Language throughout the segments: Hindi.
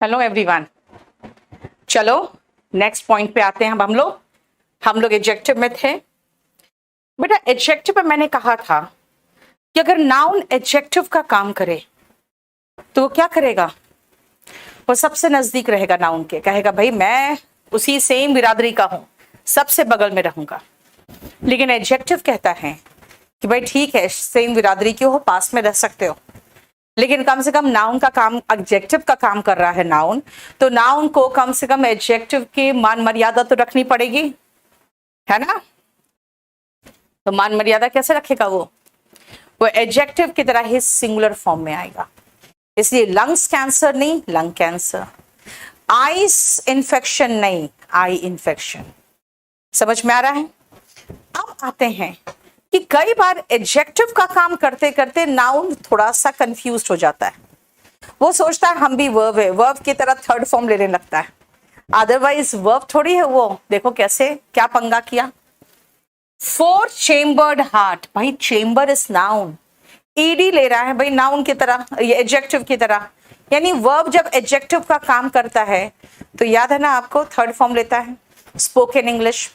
Hello everyone. चलो नेक्स्ट पॉइंट पे आते हैं। अब हम लोग एडजेक्टिव में थे। बेटा एडजेक्टिव में मैंने कहा था कि अगर नाउन एडजेक्टिव का काम करे तो वो क्या करेगा? वो सबसे नजदीक रहेगा नाउन के, कहेगा भाई मैं उसी सेम बिरादरी का हूं, सबसे बगल में रहूंगा। लेकिन एडजेक्टिव कहता है कि भाई ठीक है, सेम बिरादरी की हो, पास में रह सकते हो, लेकिन कम से कम नाउन का काम, एडजेक्टिव का काम कर रहा है नाउन, तो नाउन को कम से कम एडजेक्टिव की मान मर्यादा तो रखनी पड़ेगी, है ना? तो मान मर्यादा कैसे रखेगा? वो एडजेक्टिव की तरह ही सिंगुलर फॉर्म में आएगा। इसलिए लंग्स कैंसर नहीं, लंग कैंसर। आईस इन्फेक्शन नहीं, आई इन्फेक्शन। समझ में आ रहा है? अब आते हैं कि कई बार एडजेक्टिव का काम करते करते नाउन थोड़ा सा कंफ्यूज हो जाता है। वो सोचता है हम भी वर्ब है, वर्ब की तरह थर्ड फॉर्म लेने लगता है। अदरवाइज वर्ब थोड़ी है वो। देखो कैसे क्या पंगा किया। 4 चेम्बर्ड हार्ट, भाई चेम्बर इज नाउन, ईडी ले रहा है भाई नाउन की तरह, ये एडजेक्टिव की तरह। यानी वर्ब जब एडजेक्टिव का काम करता है तो याद है ना आपको, थर्ड फॉर्म लेता है। स्पोकन इंग्लिश,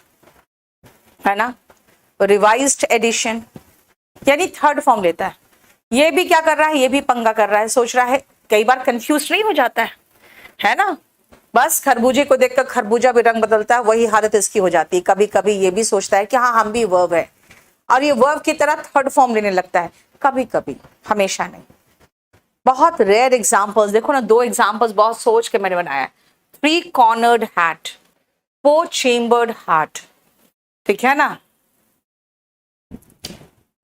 है ना, रिवाइज्ड एडिशन, यानी थर्ड फॉर्म लेता है। ये भी क्या कर रहा है, ये भी पंगा कर रहा है, सोच रहा है, कई बार कंफ्यूज नहीं हो जाता है ना? बस खरबूजे को देखकर खरबूजा भी रंग बदलता है, वही हालत इसकी हो जाती है। कभी कभी ये भी सोचता है कि हाँ हम भी वर्ब है, और ये वर्ब की तरह थर्ड फॉर्म लेने लगता है कभी कभी, हमेशा नहीं। बहुत रेयर एग्जाम्पल्स देखो ना, 2 एग्जाम्पल्स बहुत सोच के मैंने बनाया। 3 कॉर्नर्ड हैट, 4 चेम्बर्ड हार्ट, ठीक है ना?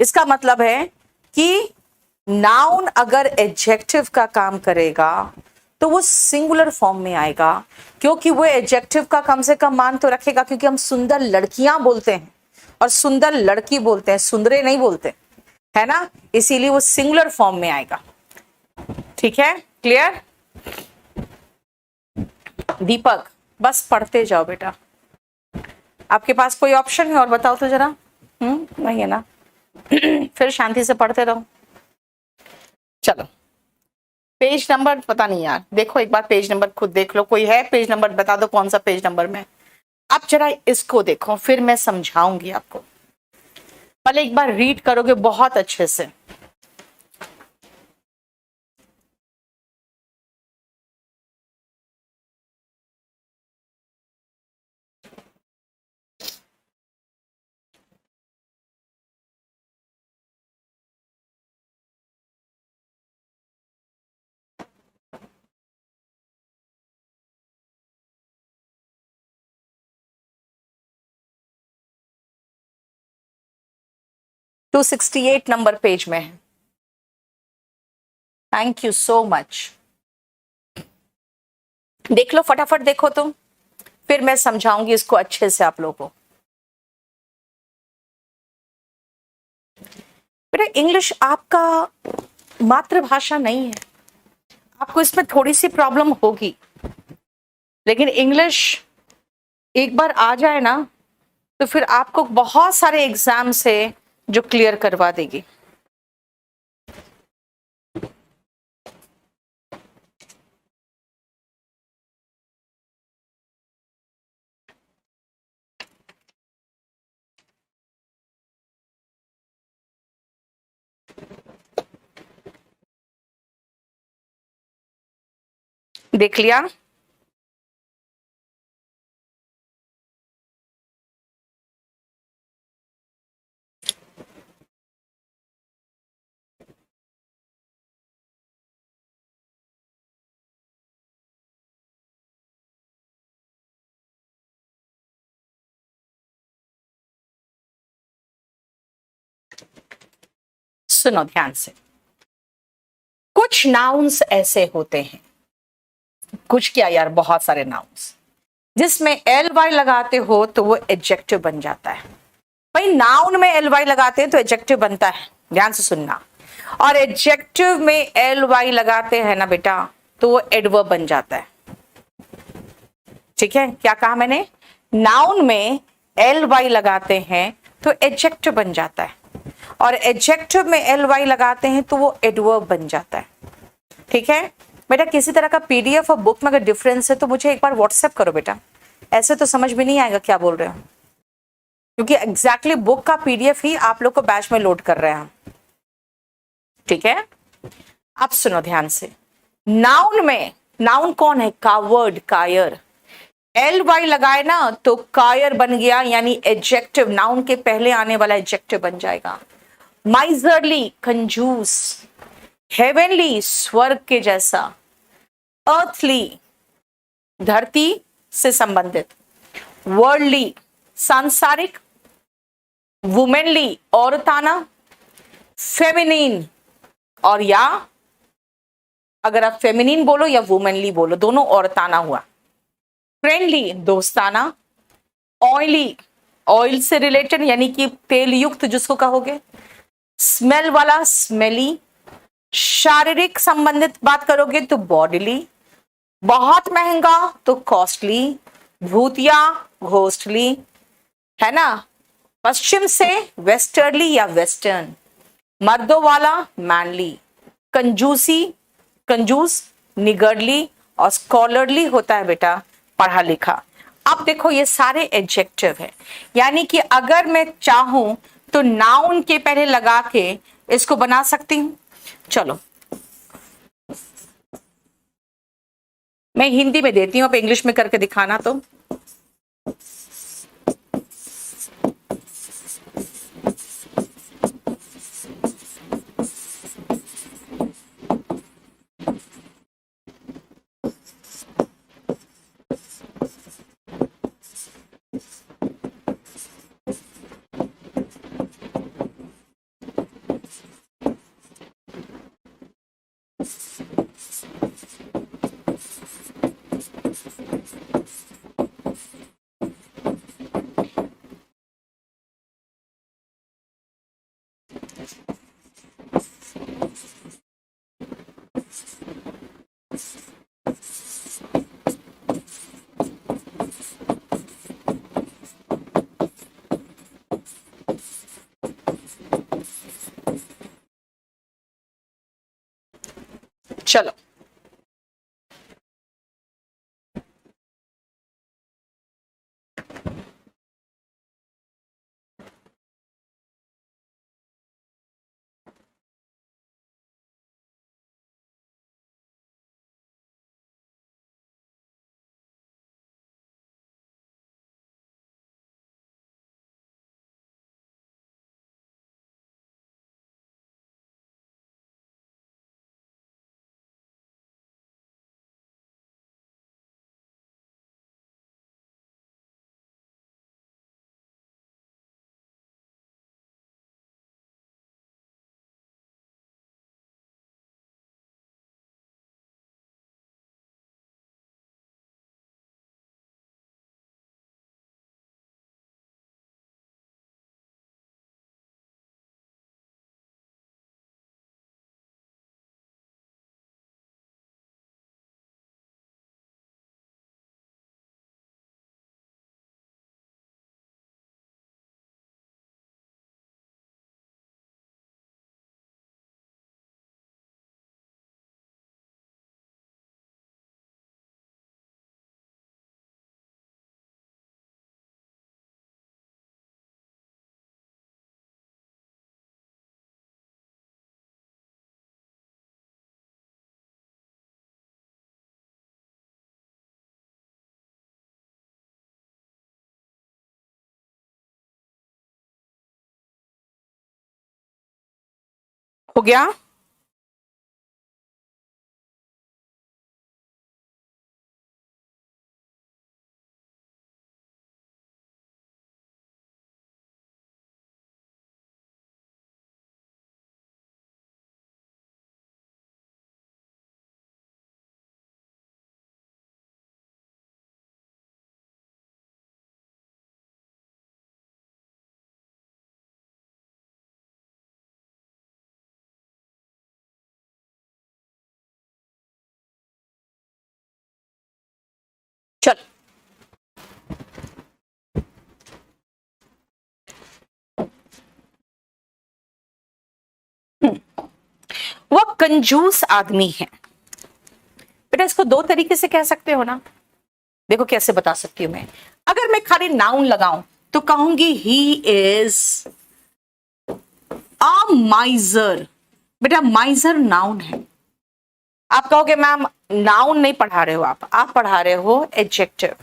इसका मतलब है कि नाउन अगर एडजेक्टिव का काम करेगा तो वो सिंगुलर फॉर्म में आएगा, क्योंकि वो एडजेक्टिव का कम से कम मान तो रखेगा, क्योंकि हम सुंदर लड़कियां बोलते हैं और सुंदर लड़की बोलते हैं, सुंदरे नहीं बोलते, है ना? इसीलिए वो सिंगुलर फॉर्म में आएगा। ठीक है, क्लियर? दीपक बस पढ़ते जाओ बेटा, आपके पास कोई ऑप्शन है और बताओ तो जरा। नहीं है ना? फिर शांति से पढ़ते रहो। चलो पेज नंबर पता नहीं यार, देखो एक बार पेज नंबर खुद देख लो, कोई है पेज नंबर बता दो कौन सा पेज नंबर में। अब जरा इसको देखो, फिर मैं समझाऊंगी आपको। पहले एक बार रीड करोगे बहुत अच्छे से। टू 268 नंबर पेज में है। Thank you so much. देख लो फटाफट, देखो तुम, फिर मैं समझाऊंगी इसको अच्छे से आप लोगों को। बेटा इंग्लिश आपका मातृभाषा नहीं है, आपको इसमें थोड़ी सी प्रॉब्लम होगी, लेकिन इंग्लिश एक बार आ जाए ना तो फिर आपको बहुत सारे एग्जाम से जो क्लियर करवा देगी। देख लिया? सुनो ध्यान से। कुछ नाउन्स ऐसे होते हैं, कुछ क्या यार, बहुत सारे नाउन्स जिसमें एल वाई लगाते हो तो वो एडजेक्टिव बन जाता है। भाई नाउन में एल वाई लगाते हैं तो एडजेक्टिव बनता है, ध्यान से सुनना। और एडजेक्टिव में एल वाई लगाते हैं ना बेटा तो वो एडवर्ब बन जाता है। ठीक है, क्या कहा मैंने? नाउन में एल वाई लगाते हैं तो एडजेक्टिव बन जाता है, और एडजेक्टिव में एल वाई लगाते हैं तो वो एडवर्ब बन जाता है। ठीक है, बेटा किसी तरह का पीडीएफ और बुक में अगर डिफरेंस है तो मुझे एक बार व्हाट्सएप करो बेटा, ऐसे तो समझ में नहीं आएगा क्या बोल रहे हो, क्योंकि एग्जैक्टली बुक का पीडीएफ ही आप लोग को बैच में लोड कर रहे हैं हम, ठीक है। अब सुनो ध्यान से, नाउन में, नाउन कौन है, कावर्ड, कायर, एल वाई लगाए ना तो कायर बन गया, यानी एडजेक्टिव, नाउन के पहले आने वाला एडजेक्टिव बन जाएगा। माइजरली, कंजूस, हेवनली, स्वर्ग के जैसा, अर्थली, धरती से संबंधित, वर्ल्डली, सांसारिक, वुमेनली, औरताना, फेमिनिन, और या अगर आप फेमिनिन बोलो या वुमेनली बोलो, दोनों औरताना हुआ। फ्रेंडली, दोस्ताना, ऑयली, ऑयल से रिलेटेड यानी कि तेल युक्त जिसको कहोगे, स्मेल वाला, स्मेली, शारीरिक संबंधित बात करोगे तो बॉडीली, बहुत महंगा तो कॉस्टली, भूतिया, घोस्टली, है ना, पश्चिम से वेस्टर्ली या वेस्टर्न, मर्दों वाला, मैनली, कंजूसी, कंजूस, निगर्डली, और स्कॉलरली होता है बेटा पढ़ा लिखा। अब देखो ये सारे एडजेक्टिव है, यानी कि अगर मैं चाहूं तो नाउन के पहले लगा के इसको बना सकती हूं। चलो मैं हिंदी में देती हूं, आप इंग्लिश में करके दिखाना। तो चलो हो गया। चल वह कंजूस आदमी है, बेटा इसको दो तरीके से कह सकते हो ना। देखो कैसे बता सकती हूं मैं। अगर मैं खाली नाउन लगाऊं तो कहूंगी ही इज अ माइजर। बेटा माइजर नाउन है। आप कहोगे मैम नाउन नहीं पढ़ा रहे हो, आप पढ़ा रहे हो एडजेक्टिव,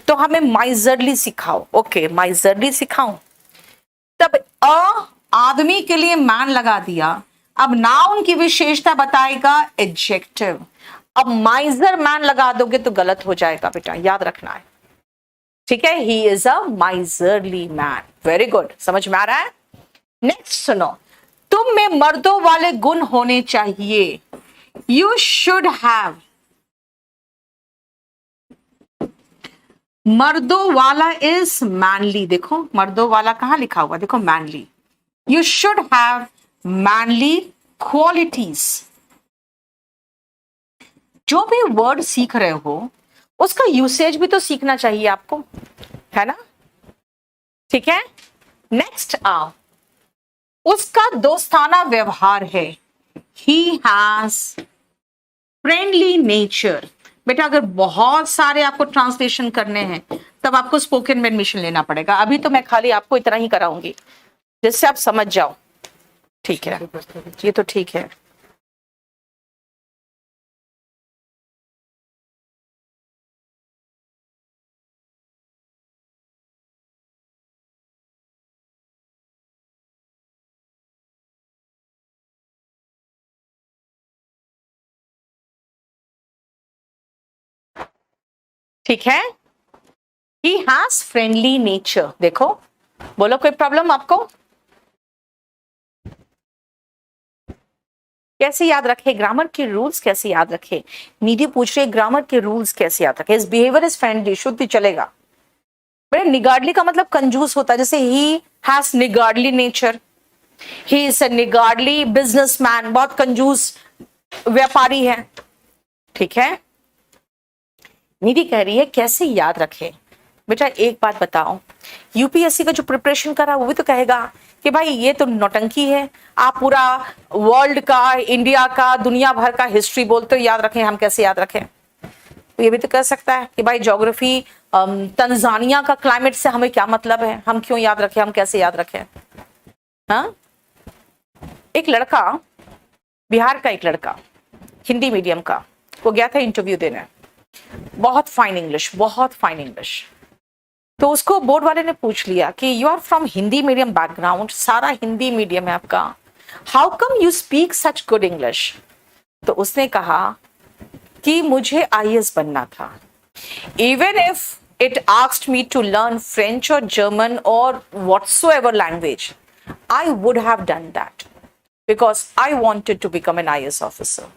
तो हमें माइजरली सिखाओ। ओके माइजरली सिखाऊं, तब आदमी के लिए मैन लगा दिया, अब नाउन की विशेषता बताएगा एडजेक्टिव। अब माइजर मैन लगा दोगे तो गलत हो जाएगा बेटा, याद रखना है, ठीक है। He is a miserly man. Very good, समझ में आ रहा है। नेक्स्ट सुनो, तुम में मर्दों वाले गुण होने चाहिए। यू शुड हैव, मर्दों वाला इज मैनली। देखो मर्दों वाला कहां लिखा हुआ, देखो manly. You should have manly qualities. जो भी वर्ड सीख रहे हो उसका यूसेज भी तो सीखना चाहिए आपको, है ना, ठीक है। नेक्स्ट आओ, उसका दोस्ताना व्यवहार है। He has friendly nature. बेटा अगर बहुत सारे आपको ट्रांसलेशन करने हैं तब आपको स्पोकन में एडमिशन लेना पड़ेगा। अभी तो मैं खाली आपको इतना ही कराऊंगी जिससे आप समझ जाओ, ठीक है। ये तो ठीक है। ठीक है, ही हैज फ्रेंडली नेचर। देखो बोलो कोई प्रॉब्लम आपको? कैसे याद रखे ग्रामर के रूल्स, कैसे याद रखे? निधि पूछ रही है ग्रामर के रूल्स कैसे याद रखे। हिज बिहेवियर इज फ्रेंडली, शुद्ध चलेगा। बेटा निगार्डली का मतलब कंजूस होता है, जैसे he has niggardly nature, he is a niggardly businessman, बहुत कंजूस व्यापारी है, ठीक है। निधि कह रही है कैसे याद रखे। बेटा एक बात बताओ, यूपीएससी का जो प्रिपरेशन कर रहा है वो भी तो कहेगा कि भाई ये तो नौटंकी है, आप पूरा वर्ल्ड का, इंडिया का, दुनिया भर का हिस्ट्री बोलते हो, याद रखें, हम कैसे याद रखें? तो ये भी तो कह सकता है कि भाई ज्योग्राफी तंजानिया का क्लाइमेट से हमें क्या मतलब है, हम क्यों याद रखें, हम कैसे याद रखें? हाँ, एक लड़का, बिहार का एक लड़का, हिंदी मीडियम का, वो गया था इंटरव्यू देने, बहुत फाइन इंग्लिश, बहुत फाइन इंग्लिश। तो उसको बोर्ड वाले ने पूछ लिया कि you are from Hindi medium background, सारा हिंदी मीडियम है आपका, how come you speak such good English? तो उसने कहा कि मुझे आईएएस बनना था। Even if it asked me to learn French और जर्मन और whatsoever language, I would have done that because I wanted to become an IAS officer.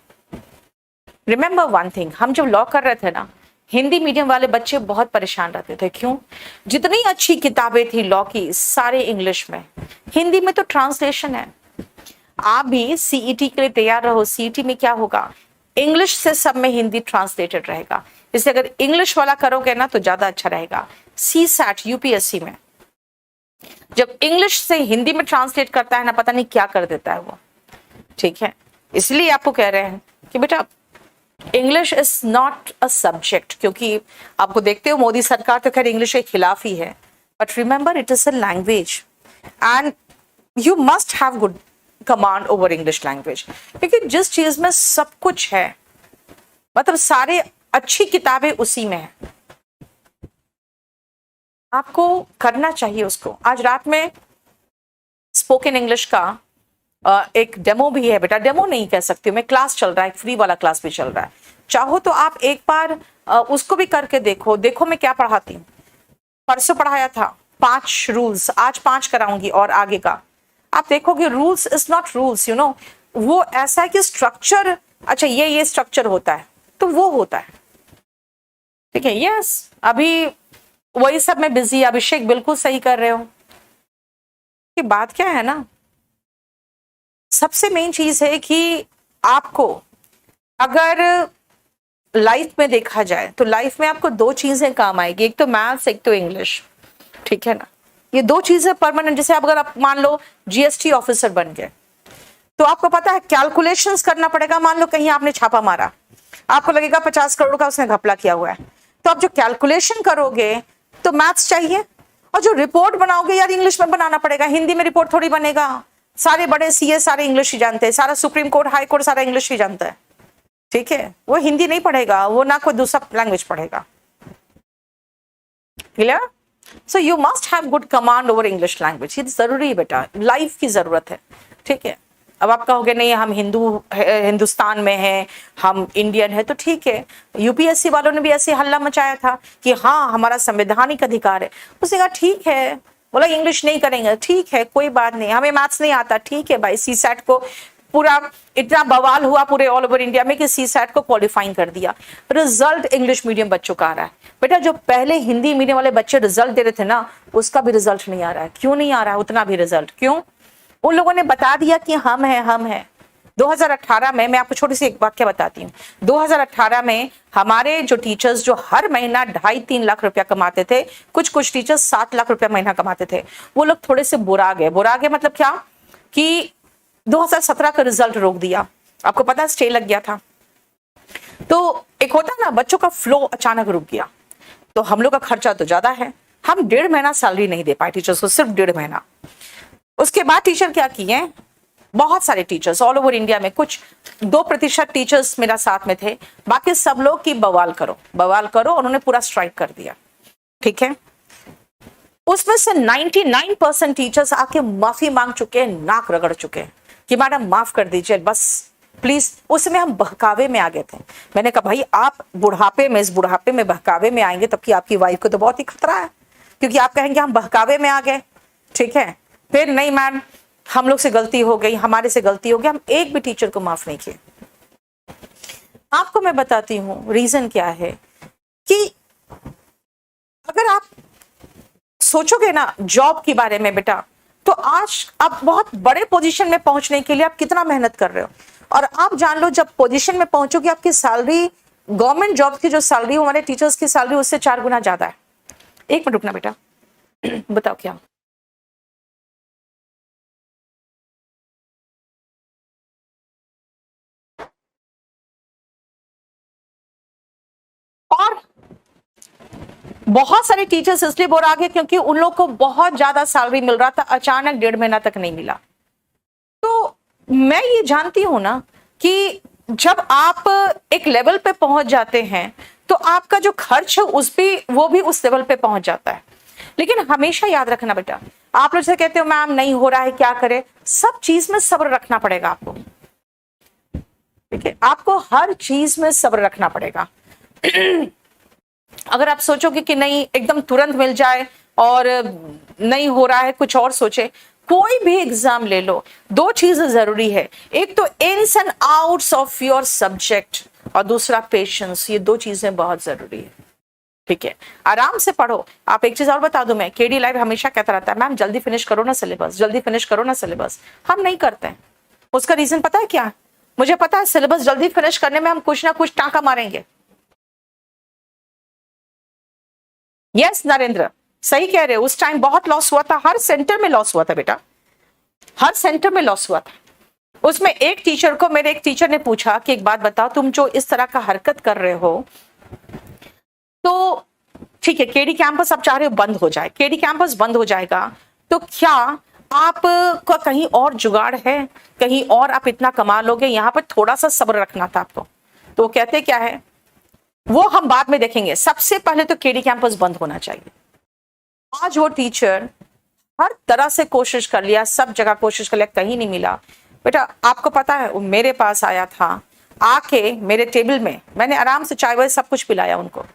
Remember one thing, हम जब लॉ कर रहे थे ना, हिंदी मीडियम वाले बच्चे बहुत परेशान रहते थे। क्यों? जितनी अच्छी किताबें थी लॉ की सारे इंग्लिश में, हिंदी में तो ट्रांसलेशन है। आप भी सीईटी के लिए तैयार रहो, सीईटी में क्या होगा, इंग्लिश से सब में हिंदी ट्रांसलेटेड रहेगा। इसलिए अगर इंग्लिश वाला करोगे ना तो ज्यादा अच्छा रहेगा। सीसैट यूपीएससी में जब इंग्लिश से हिंदी में ट्रांसलेट करता है ना, पता नहीं क्या कर देता है वो, ठीक है। इसलिए आपको कह रहे हैं कि बेटा English is not a subject, क्योंकि आपको देखते हो मोदी सरकार तो खैर इंग्लिश के खिलाफ ही है, but remember it is a language and you must have good command over English language, क्योंकि जिस चीज में सब कुछ है, मतलब सारे अच्छी किताबें उसी में है, आपको करना चाहिए उसको। आज रात में स्पोकन इंग्लिश का एक डेमो भी है बेटा, डेमो नहीं कह सकती हूँ मैं, क्लास चल रहा है, फ्री वाला क्लास भी चल रहा है। चाहो तो आप एक बार उसको भी करके देखो। देखो मैं क्या पढ़ाती हूँ, परसों पढ़ाया था 5 रूल्स, आज 5 कराऊंगी और आगे का आप देखोगे। Rules is not rules, you know, वो ऐसा है कि स्ट्रक्चर, अच्छा ये स्ट्रक्चर होता है तो वो होता है, ठीक है। यस, अभी वही सब में बिजी। अभिषेक बिल्कुल सही कर रहे हो कि बात क्या है ना, सबसे मेन चीज है कि आपको अगर लाइफ में देखा जाए तो लाइफ में आपको 2 चीजें काम आएगी, एक तो मैथ्स, एक तो इंग्लिश, ठीक है ना। ये 2 चीजें परमानेंट। जैसे अगर आप मान लो जीएसटी ऑफिसर बन गए तो आपको पता है कैलकुलेशंस करना पड़ेगा। मान लो कहीं आपने छापा मारा आपको लगेगा 50 करोड़ का उसने घपला किया हुआ है। तो आप जो कैलकुलेशन करोगे तो मैथ्स चाहिए, और जो रिपोर्ट बनाओगे यार इंग्लिश में बनाना पड़ेगा, हिंदी में रिपोर्ट थोड़ी बनेगा। सारे बड़े सीए सारे इंग्लिश ही जानते हैं, सारा सुप्रीम कोर्ट हाई कोर्ट सारा इंग्लिश ही जानता है, ठीक है। वो हिंदी नहीं पढ़ेगा, वो ना कोई दूसरा लैंग्वेज पढ़ेगा। Clear? So you must have good command over English language, ये जरूरी है बेटा, लाइफ की जरूरत है, ठीक है। अब आप कहोगे नहीं हम हिंदुस्तान में हैं, हम इंडियन है, तो ठीक है। यूपीएससी वालों ने भी ऐसे हल्ला मचाया था कि हाँ हमारा संवैधानिक अधिकार है। उसने कहा ठीक है, बोला इंग्लिश नहीं करेंगे, ठीक है कोई बात नहीं, हमें मैथ्स नहीं आता, ठीक है भाई। सीसैट को पूरा इतना बवाल हुआ पूरे ऑल ओवर इंडिया में कि सीसैट को क्वालिफाइंग कर दिया। रिजल्ट इंग्लिश मीडियम बच्चों का आ रहा है बेटा, जो पहले हिंदी मीडियम वाले बच्चे रिजल्ट दे रहे थे ना, उसका भी रिजल्ट नहीं आ रहा है। क्यों नहीं आ रहा है उतना भी रिजल्ट? क्यों? उन लोगों ने बता दिया कि हम हैं। 2018 में, मैं आपको छोटी सी एक वाक्य बताती हूँ। 2018 में हमारे जो टीचर्स जो हर महीना 2.5-3 लाख रुपया कमाते थे, कुछ टीचर्स 7 लाख रुपया महीना कमाते थे, वो लोग थोड़े से बुरा गए। मतलब क्या कि 2017 का रिजल्ट रोक दिया, आपको पता स्टे लग गया था। तो एक होता ना बच्चों का फ्लो अचानक रुक गया, तो हम लोग का खर्चा तो ज्यादा है, हम 1.5 महीना सैलरी नहीं दे पाए टीचर्स को, सिर्फ 1.5 महीना। उसके बाद टीचर क्या किए, बहुत सारे टीचर्स ऑल ओवर इंडिया में, कुछ 2% टीचर्स मेरा साथ में थे, बाकी सब लोग की बवाल करो, उन्होंने पूरा स्ट्राइक कर दिया, ठीक है। उसमें से 99% टीचर्स आके माफी मांग चुके हैं, नाक रगड़ चुके हैं कि मैडम माफ कर दीजिए बस प्लीज। उसमें हम बहकावे में आ गए थे। मैंने कहा भाई आप इस बुढ़ापे में बहकावे में आएंगे तब कि आपकी वाइफ को तो बहुत ही खतरा है, क्योंकि आप कहेंगे हम बहकावे में आ गए, ठीक है। फिर नहीं मैम हम लोग से गलती हो गई, हमारे से गलती हो गई, हम एक भी टीचर को माफ नहीं किए। आपको मैं बताती हूं रीजन क्या है कि अगर आप सोचोगे ना जॉब के बारे में बेटा, तो आज आप बहुत बड़े पोजीशन में पहुंचने के लिए आप कितना मेहनत कर रहे हो, और आप जान लो जब पोजीशन में पहुंचोगे आपकी सैलरी, गवर्नमेंट जॉब की जो सैलरी हमारे टीचर्स की सैलरी उससे 4 गुना ज्यादा है। एक मिनट रुकना बेटा, बताओ क्या। और बहुत सारे टीचर्स इसलिए बोल रहे क्योंकि उन लोग को बहुत ज्यादा सैलरी मिल रहा था, अचानक 1.5 महीना तक नहीं मिला। तो मैं ये जानती हूं ना कि जब आप एक लेवल पे पहुंच जाते हैं तो आपका जो खर्च है वो भी उस लेवल पे पहुंच जाता है। लेकिन हमेशा याद रखना बेटा, आप लोग से कहते हो मैम नहीं हो रहा है क्या करे, सब चीज में सब्र रखना पड़ेगा आपको, ठीक है। आपको हर चीज में सब्र रखना पड़ेगा। अगर आप सोचोगे कि नहीं एकदम तुरंत मिल जाए और नहीं हो रहा है कुछ और सोचे, कोई भी एग्जाम ले लो, 2 चीजें जरूरी है, एक तो ins and outs of your subject और दूसरा पेशेंस। ये 2 चीजें बहुत जरूरी है, ठीक है। आराम से पढ़ो। आप एक चीज और बता दूं, मैं केडी लाइव हमेशा कहता रहता है मैम जल्दी फिनिश करो ना सिलेबस, जल्दी फिनिश करो ना सिलेबस। हम नहीं करते हैं। उसका रीजन पता है क्या? मुझे पता है सिलेबस जल्दी फिनिश करने में हम कुछ ना कुछ टांका मारेंगे। यस नरेंद्र सही कह रहे हो, उस टाइम बहुत लॉस हुआ था, हर सेंटर में लॉस हुआ था बेटा, हर सेंटर में लॉस हुआ था। उसमें एक टीचर को मेरे एक टीचर ने पूछा कि एक बात बताओ, तुम जो इस तरह का हरकत कर रहे हो तो ठीक है केडी कैंपस आप चाह रहे हो बंद हो जाए, केडी कैंपस बंद हो जाएगा तो क्या आपका कहीं और जुगाड़ है, कहीं और आप इतना कमा लोगे, यहाँ पर थोड़ा सा सब्र रखना था आपको। तो वो कहते क्या है, वो हम बाद में देखेंगे, सबसे पहले तो केडी कैंपस बंद होना चाहिए। आज वो टीचर हर तरह से कोशिश कर लिया, सब जगह कोशिश कर लिया, कहीं नहीं मिला। बेटा आपको पता है वो मेरे पास आया था, आके मेरे टेबल में मैंने आराम से चाय वाय सब कुछ पिलाया उनको,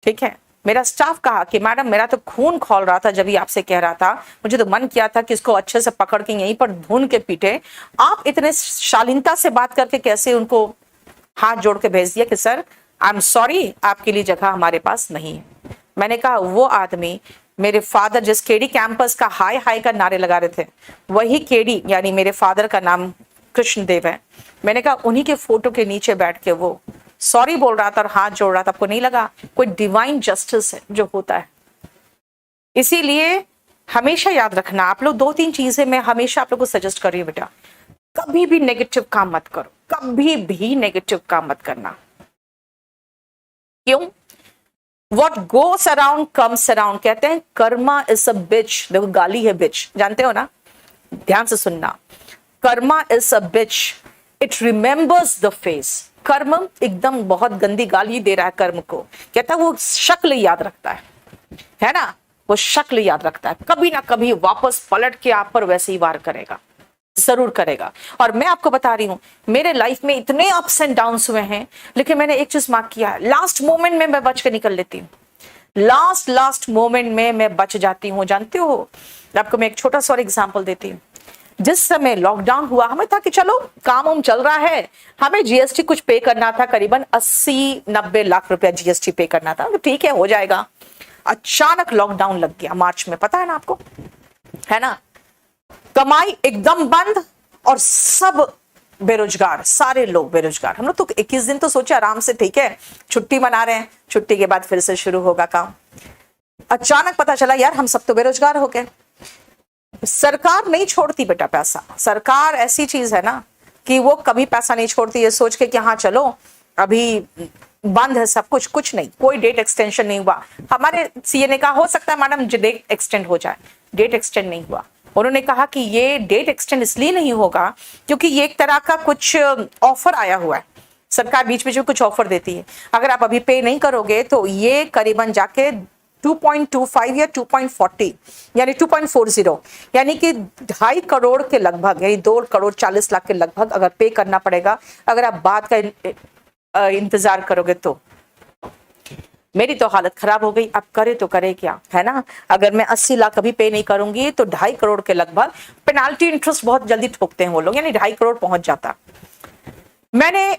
ठीक है। मेरा स्टाफ कहा कि मैडम मेरा तो खून खौल रहा था जब ये आपसे कह रहा था, मुझे तो मन किया था कि इसको अच्छे से पकड़ के यहीं पर धुन के पीटे। आप इतने शालीनता से बात करके कैसे उनको हाथ जोड़ के भेज दिया कि सर आई एम सॉरी आपके लिए जगह हमारे पास नहीं है। मैंने कहा वो आदमी मेरे फादर जिस केडी कैंपस का हाय हाय का नारे लगा रहे थे, वही केडी यानी मेरे फादर का नाम कृष्णदेव है, मैंने कहा उन्हीं के फोटो के नीचे बैठ के वो सॉरी बोल रहा था और हाथ जोड़ रहा था। आपको नहीं लगा कोई डिवाइन जस्टिस है जो होता है? इसीलिए हमेशा याद रखना, आप लोग 2-3 चीजें मैं हमेशा आप लोग को सजेस्ट कर रही हूँ बेटा, कभी भी नेगेटिव काम मत करो, कभी भी नेगेटिव काम मत करना, क्यों? What goes around comes around, कहते हैं कर्मा इज अ बिच। देखो गाली है बिच, जानते हो ना, ध्यान से सुनना। Karma is a bitch, it remembers the face. कर्म एकदम बहुत गंदी गाली दे रहा है कर्म को, कहता है वो शक्ल याद रखता है ना, वो शक्ल याद रखता है, कभी ना कभी वापस पलट के आप पर वैसे ही वार करेगा, जरूर करेगा। और मैं आपको बता रही हूं, मेरे लाइफ में इतने अप्स एंड डाउन्स हुए हैं, लेकिन मैंने एक चीज मार्क किया है, लास्ट मोमेंट में मैं बच के निकल लेती हूँ। लास्ट मोमेंट में मैं बच जाती हूँ। जानते हो, आपको मैं एक छोटा सा और एग्जाम्पल देती हूँ। जिस समय लॉकडाउन हुआ, हमें था कि चलो काम चल रहा है, हमें जीएसटी कुछ पे करना था, करीबन 80-90 लाख रुपया जीएसटी पे करना था, तो ठीक है हो जाएगा। अचानक लॉकडाउन लग गया मार्च में, पता है ना आपको, है ना, कमाई एकदम बंद और सब बेरोजगार, सारे लोग बेरोजगार। हम लोग तो 21 दिन तो सोचे आराम से, ठीक है छुट्टी मना रहे हैं, छुट्टी के बाद फिर से शुरू होगा काम। अचानक पता चला यार हम सब तो बेरोजगार हो गए। सरकार नहीं छोड़ती बेटा पैसा, सरकार ऐसी चीज है ना कि वो कभी पैसा नहीं छोड़ती, ये सोच के कि हाँ चलो अभी बंद है सब कुछ, कुछ नहीं, कोई डेट एक्सटेंशन नहीं हुआ। हमारे सीए ने कहा हो सकता है मैडम डेट एक्सटेंड हो जाए, डेट एक्सटेंड नहीं हुआ। उन्होंने कहा कि ये डेट एक्सटेंड इसलिए नहीं होगा क्योंकि ये एक तरह का कुछ ऑफर आया हुआ है, सरकार बीच बीच में कुछ ऑफर देती है, अगर आप अभी पे नहीं करोगे तो ये करीबन जाके 2.25 या 2.40 यानी 2.40 यानी कि 2.5 करोड़ के लगभग, यानी 2 करोड़ 40 लाख के लगभग अगर पे करना पड़ेगा, अगर आप बाद का इंतजार करोगे तो। मेरी तो हालत खराब हो गई, अब करे तो करे क्या, है ना। अगर मैं 80 लाख अभी पे नहीं करूंगी तो 2.5 करोड़ के लगभग पेनाल्टी इंटरेस्ट बहुत जल्दी ठोकते हैं वो लोग, यानी 2.5 करोड़ पहुंच जाता। मैंने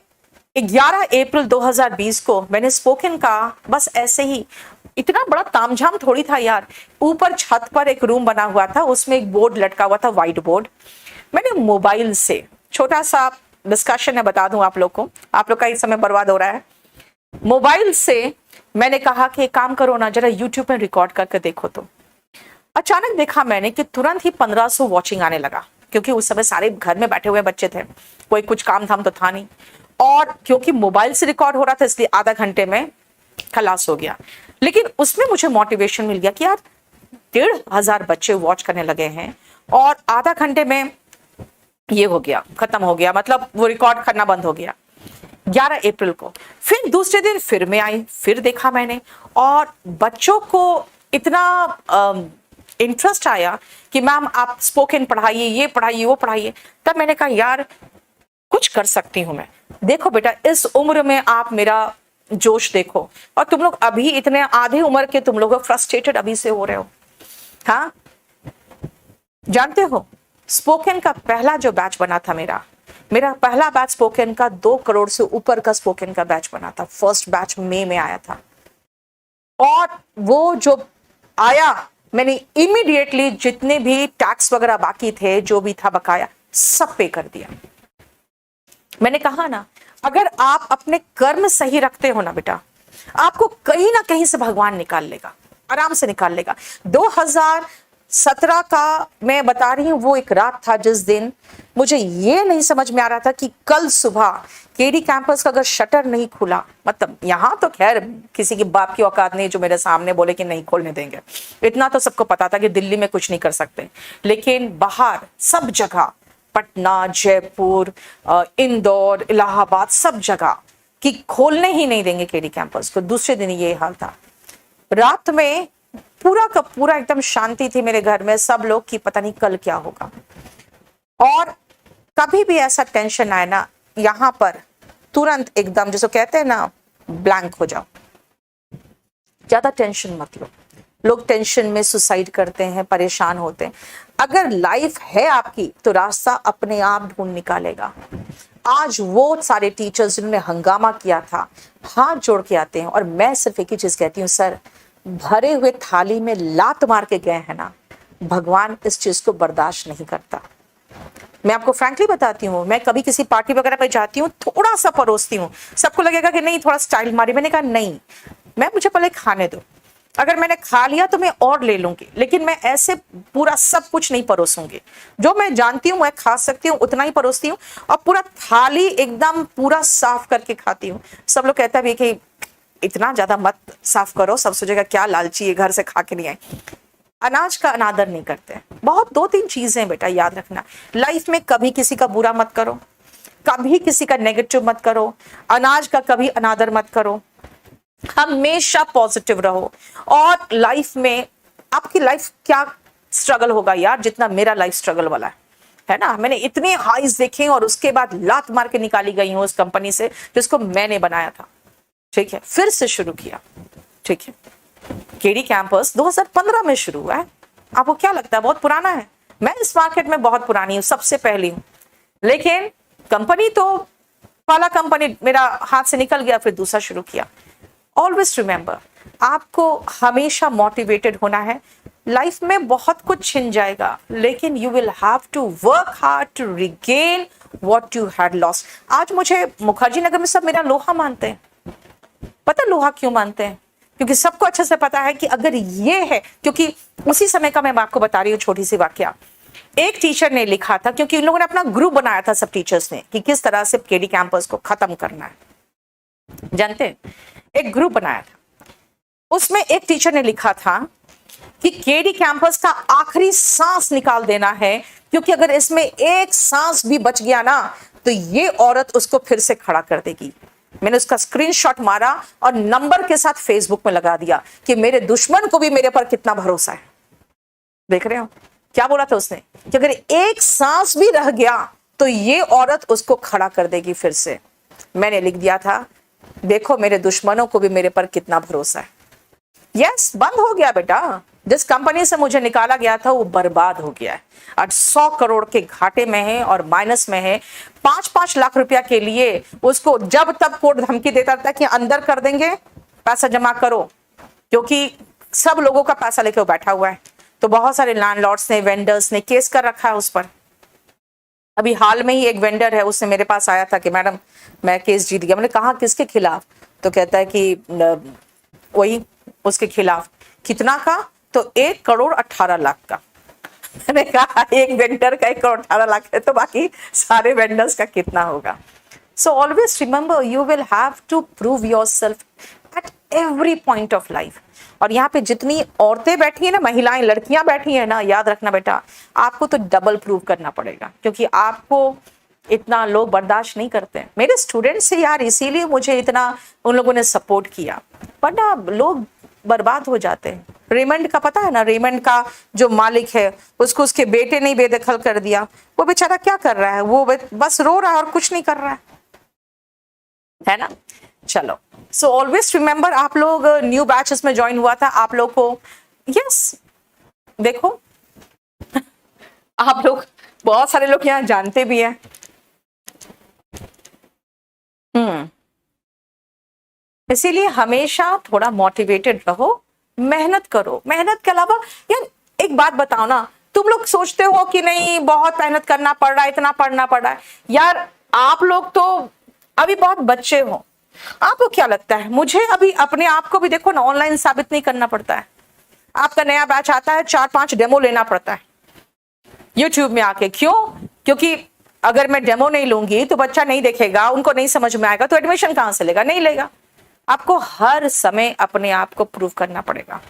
11 अप्रैल 2020 को मैंने स्पोकन का बस ऐसे ही, इतना बड़ा तामझाम थोड़ी था यार, ऊपर छत पर एक रूम बना हुआ था, उसमें एक बोर्ड लटका हुआ था, व्हाइट बोर्ड। मैंने मोबाइल से, छोटा सा डिस्कशन है बता दूं आप लोग को, आप लोग का इस समय बर्बाद हो रहा है। मोबाइल से मैंने कहा कि एक काम करो ना, जरा यूट्यूब पर रिकॉर्ड करके देखो। तो अचानक देखा मैंने कि तुरंत ही 1500 वॉचिंग आने लगा, क्योंकि उस समय सारे घर में बैठे हुए बच्चे थे, कोई कुछ काम धाम तो था नहीं, और क्योंकि मोबाइल से रिकॉर्ड हो रहा था इसलिए आधा घंटे में खलास हो गया। लेकिन उसमें मुझे मोटिवेशन मिल गया कि यार 1,500 बच्चे वॉच करने लगे हैं और आधा घंटे में ये हो गया, खत्म हो गया, मतलब वो रिकॉर्ड करना बंद हो गया 11 अप्रैल को। फिर दूसरे दिन फिर मैं आई, फिर देखा मैंने, और बच्चों को इतना इंटरेस्ट आया कि मैम आप स्पोकन पढ़ाइए, ये पढ़ाइए, वो पढ़ाइए। तब मैंने कहा यार कुछ कर सकती हूं मैं। देखो बेटा, इस उम्र में आप मेरा जोश देखो, और तुम लोग अभी इतने आधे उम्र के तुम लोग फ्रस्ट्रेटेड अभी से हो रहे हो। हाँ, जानते हो स्पोकन का पहला जो बैच बना था, मेरा पहला बैच स्पोकन का 2 करोड़ से ऊपर का स्पोकन का बैच बना था। फर्स्ट बैच मई में आया था, और वो जो आया मैंने इमीडिएटली जितने भी टैक्स वगैरह बाकी थे, जो भी था बकाया, सब पे कर दिया। मैंने कहा ना, अगर आप अपने कर्म सही रखते हो ना बेटा, आपको कहीं ना कहीं से भगवान निकाल लेगा, आराम से निकाल लेगा। 2017 का मैं बता रही हूं, वो एक रात था जिस दिन मुझे ये नहीं समझ में आ रहा था कि कल सुबह केडी कैंपस का अगर शटर नहीं खुला, मतलब यहां तो खैर किसी की बाप की औकात नहीं जो मेरे सामने बोले कि नहीं खोलने देंगे, इतना तो सबको पता था कि दिल्ली में कुछ नहीं कर सकते, लेकिन बाहर सब जगह, पटना, जयपुर, इंदौर, इलाहाबाद, सब जगह कि खोलने ही नहीं देंगे केडी कैंपस को। दूसरे दिन ये हाल था। रात में पूरा का पूरा एकदम शांति थी मेरे घर में, सब लोग कि पता नहीं कल क्या होगा। और कभी भी ऐसा टेंशन आए ना, यहां पर तुरंत एकदम जिसको कहते हैं ना ब्लैंक हो जाओ, ज्यादा टेंशन मत लो। लोग टेंशन में सुसाइड करते हैं, परेशान होते हैं। अगर लाइफ है आपकी तो रास्ता अपने आप ढूंढ निकालेगा। आज वो सारे टीचर्स जिन्होंने हंगामा किया था हाथ जोड़ के आते हैं, और मैं सिर्फ एक ही चीज कहती हूँ, सर भरे हुए थाली में लात मार के गए हैं ना, भगवान इस चीज को बर्दाश्त नहीं करता। मैं आपको फ्रैंकली बताती हूँ, मैं कभी किसी पार्टी वगैरह पे जाती हूँ, थोड़ा सा परोसती हूँ, सबको लगेगा कि नहीं थोड़ा स्टाइल मारी, मैंने कहा नहीं, मुझे पहले खाने दो, अगर मैंने खा लिया तो मैं और ले लूंगी, लेकिन मैं ऐसे पूरा सब कुछ नहीं परोसूंगी। जो मैं जानती हूँ मैं खा सकती हूँ उतना ही परोसती हूँ, और पूरा थाली एकदम पूरा साफ करके खाती हूँ। सब लोग कहता भी कि इतना ज्यादा मत साफ करो, सब सोचेगा क्या लालची है, घर से खा के नहीं आए। अनाज का अनादर नहीं करते। बहुत 2-3 चीजें बेटा याद रखना लाइफ में, कभी किसी का बुरा मत करो, कभी किसी का नेगेटिव मत करो, अनाज का कभी अनादर मत करो, हमेशा पॉजिटिव रहो। और लाइफ में आपकी लाइफ क्या स्ट्रगल होगा यार, जितना मेरा लाइफ स्ट्रगल वाला है ना। मैंने इतने हाइज देखे और उसके बाद लात मार के निकाली गई हूं उस कंपनी से जिसको मैंने बनाया था। ठीक है, फिर से शुरू किया। ठीक है, केडी कैंपस 2015 में शुरू हुआ है। आपको क्या लगता है बहुत पुराना है? मैं इस मार्केट में बहुत पुरानी हूं, सबसे पहली हूं, लेकिन कंपनी तो पहला कंपनी मेरा हाथ से निकल गया, फिर दूसरा शुरू किया। ऑलवेज रिमेंबर, आपको हमेशा मोटिवेटेड होना है। लाइफ में बहुत कुछ छिन जाएगा, लेकिन you will have to work hard to regain what you had lost. आज मुझे मुखर्जी नगर में सब मेरा लोहा मानते हैं। पता लोहा क्यों मानते हैं? क्योंकि सबको अच्छे से पता है कि अगर ये है, क्योंकि उसी समय का मैं आपको बता रही हूँ छोटी सी वाकया। एक टीचर ने लिखा था, क्योंकि उन लोगों ने अपना ग्रुप बनाया था सब टीचर्स ने, कि किस तरह से केडी कैंपस को खत्म करना है। जानते हैं, एक ग्रुप बनाया था, उसमें एक टीचर ने लिखा था कि केडी कैंपस का आखिरी सांस निकाल देना है, क्योंकि अगर इसमें एक सांस भी बच गया ना तो ये औरत उसको फिर से खड़ा कर देगी। मैंने उसका स्क्रीनशॉट मारा और नंबर के साथ फेसबुक में लगा दिया कि मेरे दुश्मन को भी मेरे पर कितना भरोसा है। देख रहे हो क्या बोला था उसने, कि अगर एक सांस भी रह गया तो ये औरत उसको खड़ा कर देगी फिर से। मैंने लिख दिया था, देखो मेरे दुश्मनों को भी मेरे पर कितना भरोसा है। यस, बंद हो गया बेटा। जिस कंपनी से मुझे निकाला गया था वो बर्बाद हो गया है। आज 100 करोड़ के घाटे में है और माइनस में है। 5-5 लाख रुपया के लिए उसको जब तब कोर्ट धमकी देता था कि अंदर कर देंगे, पैसा जमा करो, क्योंकि सब लोगों का पैसा लेके वो बैठा हुआ है। तो बहुत सारे लैंडलॉर्ड्स ने, वेंडर्स ने केस कर रखा है उस पर। अभी हाल में ही एक वेंडर है, उसने मेरे पास आया था कि मैडम मैं केस जीत गया। मैंने कहा किसके खिलाफ? तो कहता है कि वही उसके खिलाफ। कितना का? तो 1,18,00,000 का। मैंने कहा एक वेंडर का 1,18,00,000 है तो बाकी सारे वेंडर्स का कितना होगा? So always remember, you will have to prove yourself at every point of life. और यहाँ पे जितनी औरतें बैठी है ना, महिलाएं, लड़कियां बैठी है ना, याद रखना बेटा, आपको तो डबल प्रूव करना पड़ेगा, क्योंकि आपको इतना लोग बर्दाश्त नहीं करते। मेरे स्टूडेंट्स से यार इसीलिए मुझे इतना उन लोगों ने सपोर्ट किया, वरना लोग बर्बाद हो जाते हैं। रेमंड का पता है ना, रेमंड का जो मालिक है उसको उसके बेटे ने बेदखल कर दिया। वो बेचारा क्या कर रहा है? वो बस रो रहा है और कुछ नहीं कर रहा है ना। चलो, सो ऑलवेज रिमेंबर, आप लोग न्यू बैचेस में ज्वाइन हुआ था, आप लोग को यस देखो आप लोग बहुत सारे लोग यहाँ जानते भी हैं। इसीलिए हमेशा थोड़ा मोटिवेटेड रहो, मेहनत करो। मेहनत के अलावा यार एक बात बताओ ना, तुम लोग सोचते हो कि नहीं बहुत मेहनत करना पड़ रहा है, इतना पढ़ना पड़ रहा है। यार आप लोग तो अभी बहुत बच्चे हो, आपको क्या लगता है? मुझे अभी अपने आप को भी देखो ना, ऑनलाइन साबित नहीं करना पड़ता है। आपका नया बैच आता है, 4-5 डेमो लेना पड़ता है यूट्यूब में आके। क्यों? क्योंकि अगर मैं डेमो नहीं लूंगी तो बच्चा नहीं देखेगा, उनको नहीं समझ में आएगा, तो एडमिशन कहां से लेगा? नहीं लेगा। आपको हर समय अपने आप को प्रूव करना पड़ेगा।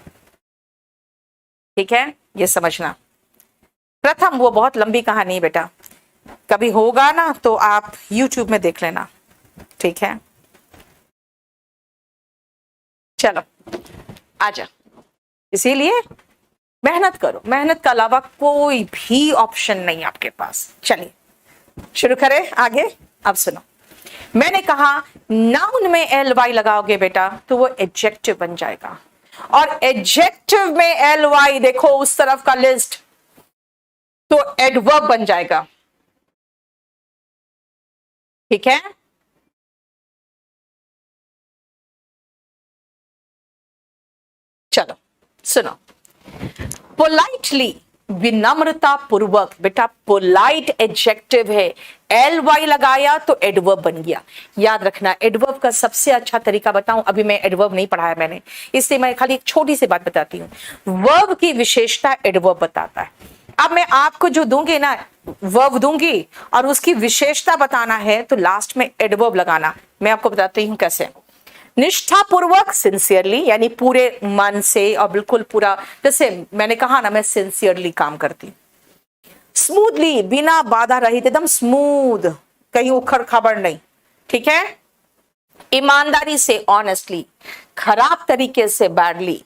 ठीक है, ये समझना। प्रथम, वो बहुत लंबी कहानी है बेटा, कभी होगा ना तो आप YouTube में देख लेना। ठीक है, चलो आजा। इसीलिए मेहनत करो, मेहनत के अलावा कोई भी ऑप्शन नहीं आपके पास। चलिए शुरू करें आगे। अब सुनो, मैंने कहा नाउन में ly लगाओगे बेटा तो वो एडजेक्टिव बन जाएगा, और एडजेक्टिव में ly देखो उस तरफ का लिस्ट तो एडवर्ब बन जाएगा। ठीक है, चलो सुनो। पोलाइटली, विनम्रता पूर्वक, बेटा पोलाइट एडजेक्टिव है, ly लगाया तो एडवर्ब बन गया। याद रखना, एडवर्ब का सबसे अच्छा तरीका बताऊं, अभी मैं एडवर्ब नहीं पढ़ाया मैंने, इसलिए मैं खाली एक छोटी सी बात बताती हूँ। वर्ब की विशेषता एडवर्ब बताता है। अब मैं आपको जो दूंगी ना, वर्ब दूंगी और उसकी विशेषता बताना है तो लास्ट में एडवर्ब लगाना। मैं आपको बताती हूँ कैसे। निष्ठापूर्वक, सिंसियरली, यानी पूरे मन से और बिल्कुल पूरा, जैसे मैंने कहा ना, मैं सिंसियरली काम करती। स्मूथली, बिना बाधा रहित, एकदम स्मूथ, कहीं उखड़ खबड़ नहीं, ठीक है। ईमानदारी से, ऑनेस्टली, खराब तरीके से, बैडली,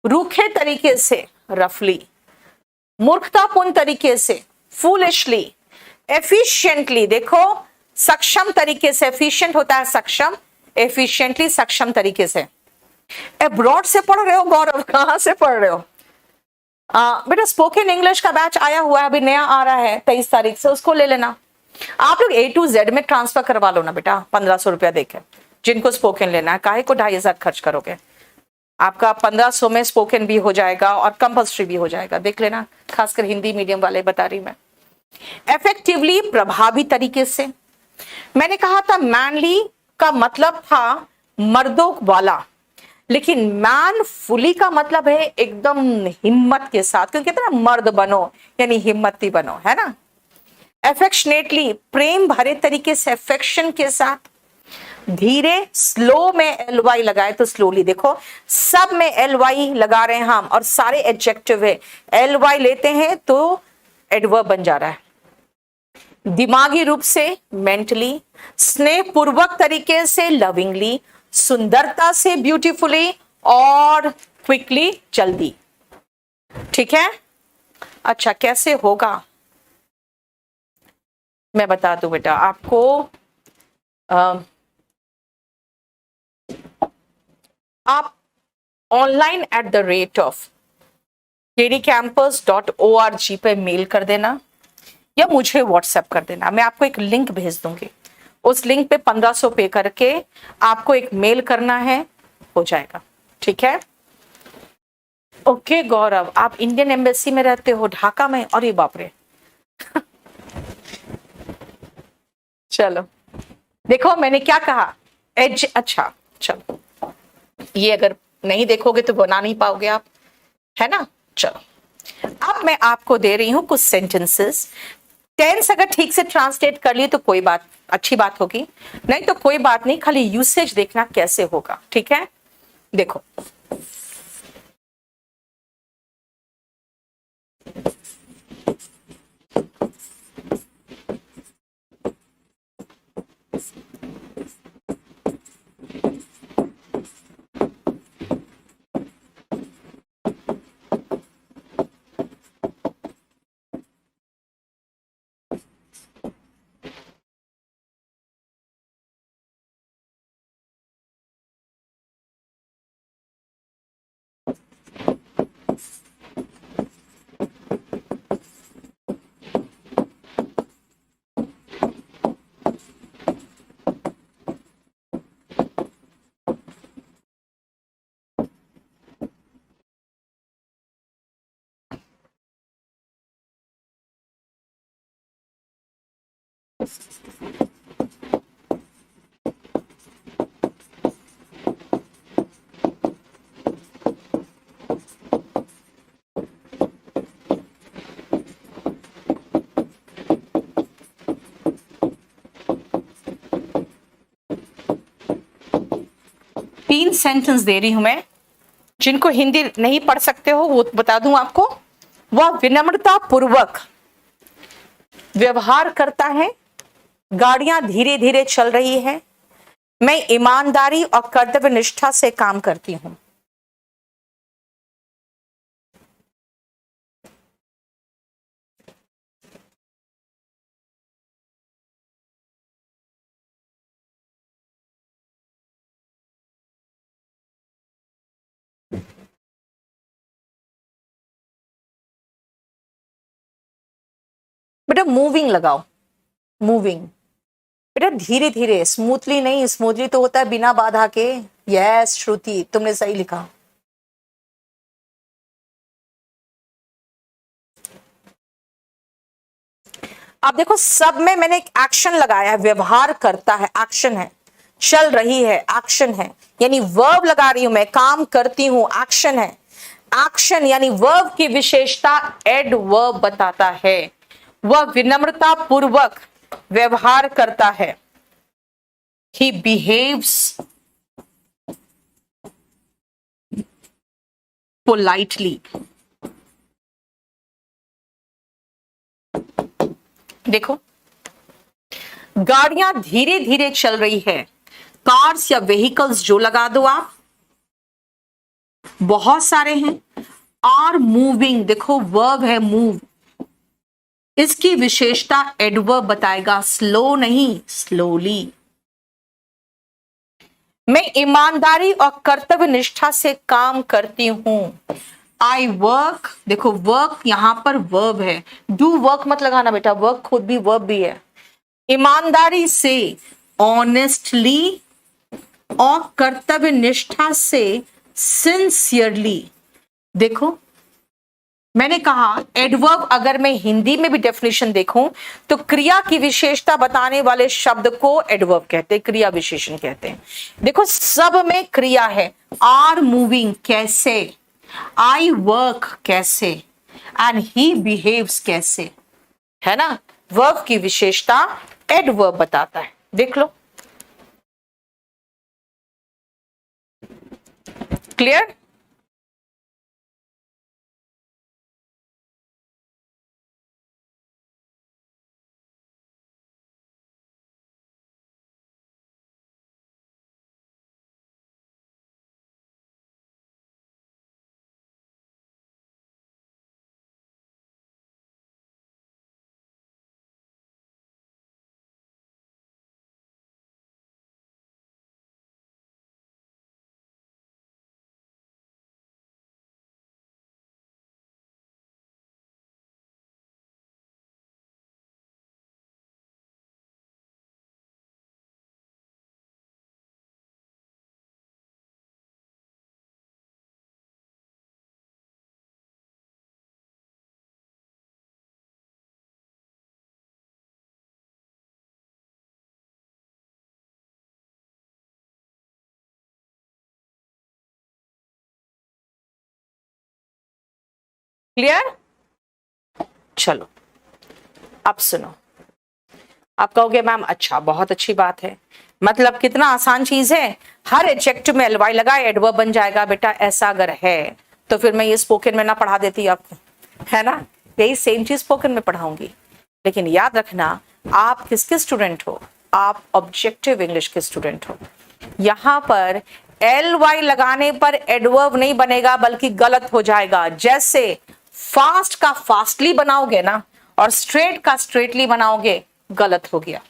रूखे तरीके से, रफली, मूर्खतापूर्ण तरीके से, फूलिशली, एफिशिएंटली, देखो सक्षम तरीके से, एफिशिएंट होता है सक्षम, एफिशिएंटली सक्षम तरीके से। अब्रॉड से पढ़ रहे हो गौरव, कहां से पढ़ रहे हो? बेटा स्पोकन इंग्लिश का बैच आया हुआ है, अभी नया आ रहा है 23 तारीख से, उसको ले लेना। आप लोग A to Z में ट्रांसफर करवा लो ना बेटा, 1500 रुपया देके, जिनको स्पोकन लेना है। काहे को 2500 खर्च करोगे? आपका 1500 में स्पोकन भी हो जाएगा और कंपल्सरी भी हो जाएगा, देख लेना, खासकर हिंदी मीडियम वाले बता रही मैं। इफेक्टिवली, प्रभावी तरीके से। मैंने कहा था मैनली का मतलब था मर्दों वाला, लेकिन मैनफुली का मतलब है एकदम हिम्मत के साथ, क्योंकि कहते हैं ना मर्द बनो यानी हिम्मती बनो, है ना। एफेक्शनेटली, प्रेम भरे तरीके से, अफेक्शन के साथ। धीरे, स्लो में LY लगाए तो स्लोली, देखो सब में LY लगा रहे हैं हम, और सारे एडजेक्टिव है, LY लेते हैं तो एडवर्ब बन जा रहा है। दिमागी रूप से, मेंटली, स्नेहपूर्वक तरीके से, लविंगली, सुंदरता से, ब्यूटीफुली, और क्विकली, जल्दी, ठीक है। अच्छा, कैसे होगा मैं बता दूं बेटा आपको। आप ऑनलाइन @KDcampus.org पे मेल कर देना, या मुझे व्हाट्सएप कर देना, मैं आपको एक लिंक भेज दूंगी। उस लिंक पे 1500 पे करके आपको एक मेल करना है, हो जाएगा, ठीक है। ओके गौरव, आप इंडियन एम्बेसी में रहते हो ढाका में? अरे बाप रे चलो देखो मैंने क्या कहा, अच्छा चलो, ये अगर नहीं देखोगे तो बना नहीं पाओगे आप, है ना। चलो अब मैं आपको दे रही हूं कुछ सेंटेंसेस। टेंस अगर ठीक से ट्रांसलेट कर लिए तो कोई बात, अच्छी बात होगी, नहीं तो कोई बात नहीं, खाली यूसेज देखना कैसे होगा, ठीक है। देखो तीन सेंटेंस दे रही हूं मैं, जिनको हिंदी नहीं पढ़ सकते हो वो बता दूं आपको। वह विनम्रता पूर्वक व्यवहार करता है, गाड़ियां धीरे धीरे चल रही है, मैं ईमानदारी और कर्तव्य निष्ठा से काम करती हूं। बेटा मूविंग लगाओ, मूविंग, बेटा धीरे धीरे, स्मूथली नहीं, स्मूथली तो होता है बिना बाधा के। यस श्रुति, तुमने सही लिखा। अब देखो सब में मैंने एक एक्शन लगाया है, व्यवहार करता है, एक्शन है, चल रही है, एक्शन है, यानी वर्ब लगा रही हूं मैं, काम करती हूं, एक्शन है। एक्शन यानी वर्ब की विशेषता एडवर्ब बताता है। वह विनम्रता पूर्वक व्यवहार करता है, he behaves पोलाइटली। देखो, गाड़ियां धीरे धीरे चल रही है, कार्स या व्हीकल्स जो लगा दो आप, बहुत सारे हैं। आर मूविंग, देखो वर्ब है मूव, इसकी विशेषता एडवर्ब बताएगा, स्लो नहीं स्लोली। मैं ईमानदारी और कर्तव्य निष्ठा से काम करती हूं। आई वर्क, देखो वर्क यहां पर वर्ब है, डू वर्क मत लगाना बेटा, वर्क खुद भी वर्ब भी है। ईमानदारी से, ऑनेस्टली, और कर्तव्य निष्ठा से, सिंसियरली। देखो मैंने कहा एडवर्ब अगर मैं हिंदी में भी डेफिनेशन देखूं तो क्रिया की विशेषता बताने वाले शब्द को एडवर्ब कहते हैं, क्रिया विशेषण कहते हैं। देखो सब में क्रिया है, आर मूविंग कैसे, आई वर्क कैसे, एंड ही बिहेव्स कैसे, है ना। वर्ब की विशेषता एडवर्ब बताता है, देख लो। क्लियर? क्लियर? चलो अब सुनो। आप कहोगे मैम अच्छा बहुत अच्छी बात है, मतलब कितना आसान चीज है, हर एडजेक्टिव में एलवाई लगाए एडवर्ब बन जाएगा। बेटा ऐसा अगर है तो फिर मैं ये स्पोकन में ना पढ़ा देती आपको, है ना, यही सेम चीज स्पोकन में पढ़ाऊंगी। लेकिन याद रखना आप किसके स्टूडेंट हो, आप ऑब्जेक्टिव इंग्लिश के स्टूडेंट हो। यहां पर एल वाई लगाने पर एडवर्ब नहीं बनेगा बल्कि गलत हो जाएगा। जैसे फास्ट का फास्टली बनाओगे ना और स्ट्रेट का स्ट्रेटली बनाओगे, गलत हो गया।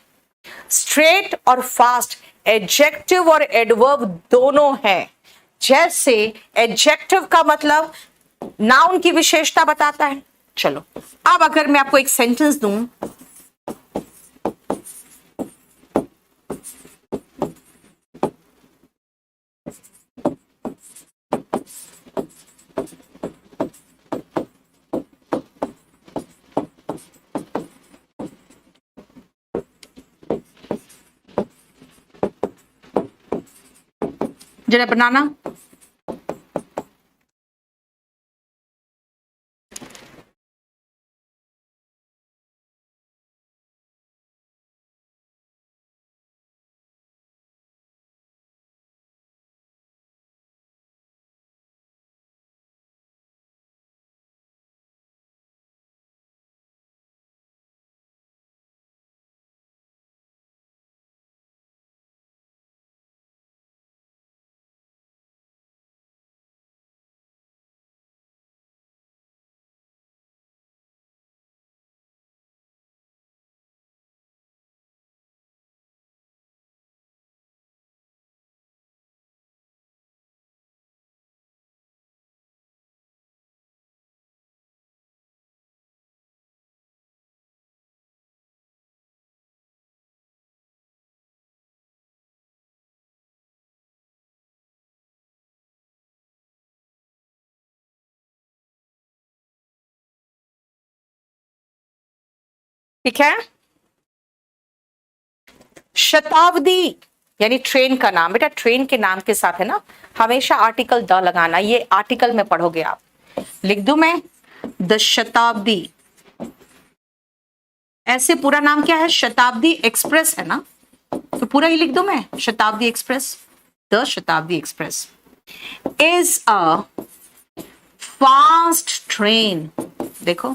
स्ट्रेट और फास्ट एडजेक्टिव और एडवर्ब दोनों हैं। जैसे एडजेक्टिव का मतलब नाउन की विशेषता बताता है। चलो अब अगर मैं आपको एक सेंटेंस दूं, जरा बनाना। ठीक है, शताब्दी यानी ट्रेन का नाम। बेटा ट्रेन के नाम के साथ है ना हमेशा आर्टिकल द लगाना, ये आर्टिकल में पढ़ोगे आप। लिख दूं मैं द शताब्दी, ऐसे पूरा नाम क्या है, शताब्दी एक्सप्रेस है ना, तो पूरा ही लिख दूं मैं शताब्दी एक्सप्रेस। द शताब्दी express is a fast train. देखो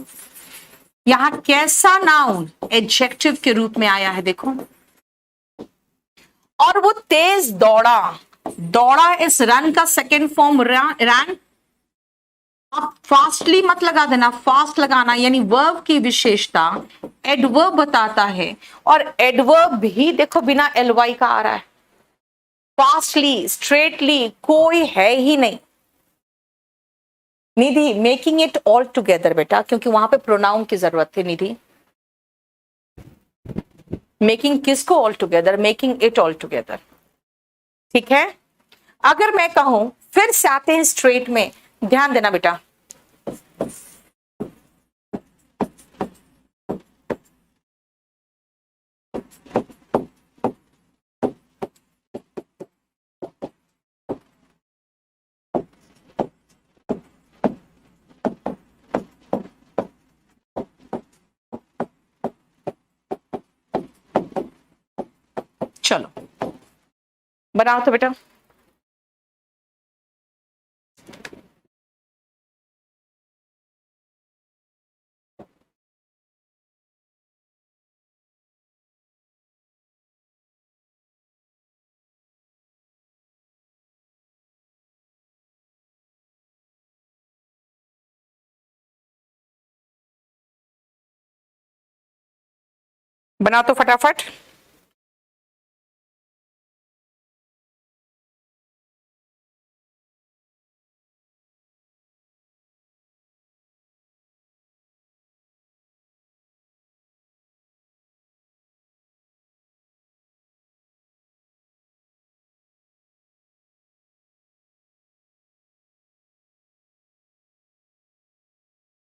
यहां कैसा नाउन एडजेक्टिव के रूप में आया है, देखो। और वो तेज दौड़ा, दौड़ा इस रन का सेकेंड फॉर्म रन। अब फास्टली मत लगा देना, फास्ट लगाना यानी वर्ब की विशेषता एडवर्ब बताता है, और एडवर्ब भी देखो बिना एलवाई का आ रहा है। फास्टली, स्ट्रेटली कोई है ही नहीं। निधि, मेकिंग इट ऑल टुगेदर बेटा, क्योंकि वहां पे प्रोनाउन की जरूरत थी निधि। मेकिंग किसको all together? Making it all together, ठीक है। अगर मैं कहूं, फिर से आते हैं स्ट्रेट में, ध्यान देना बेटा। चलो बनाओ तो बेटा। बनाओ तो फटाफट।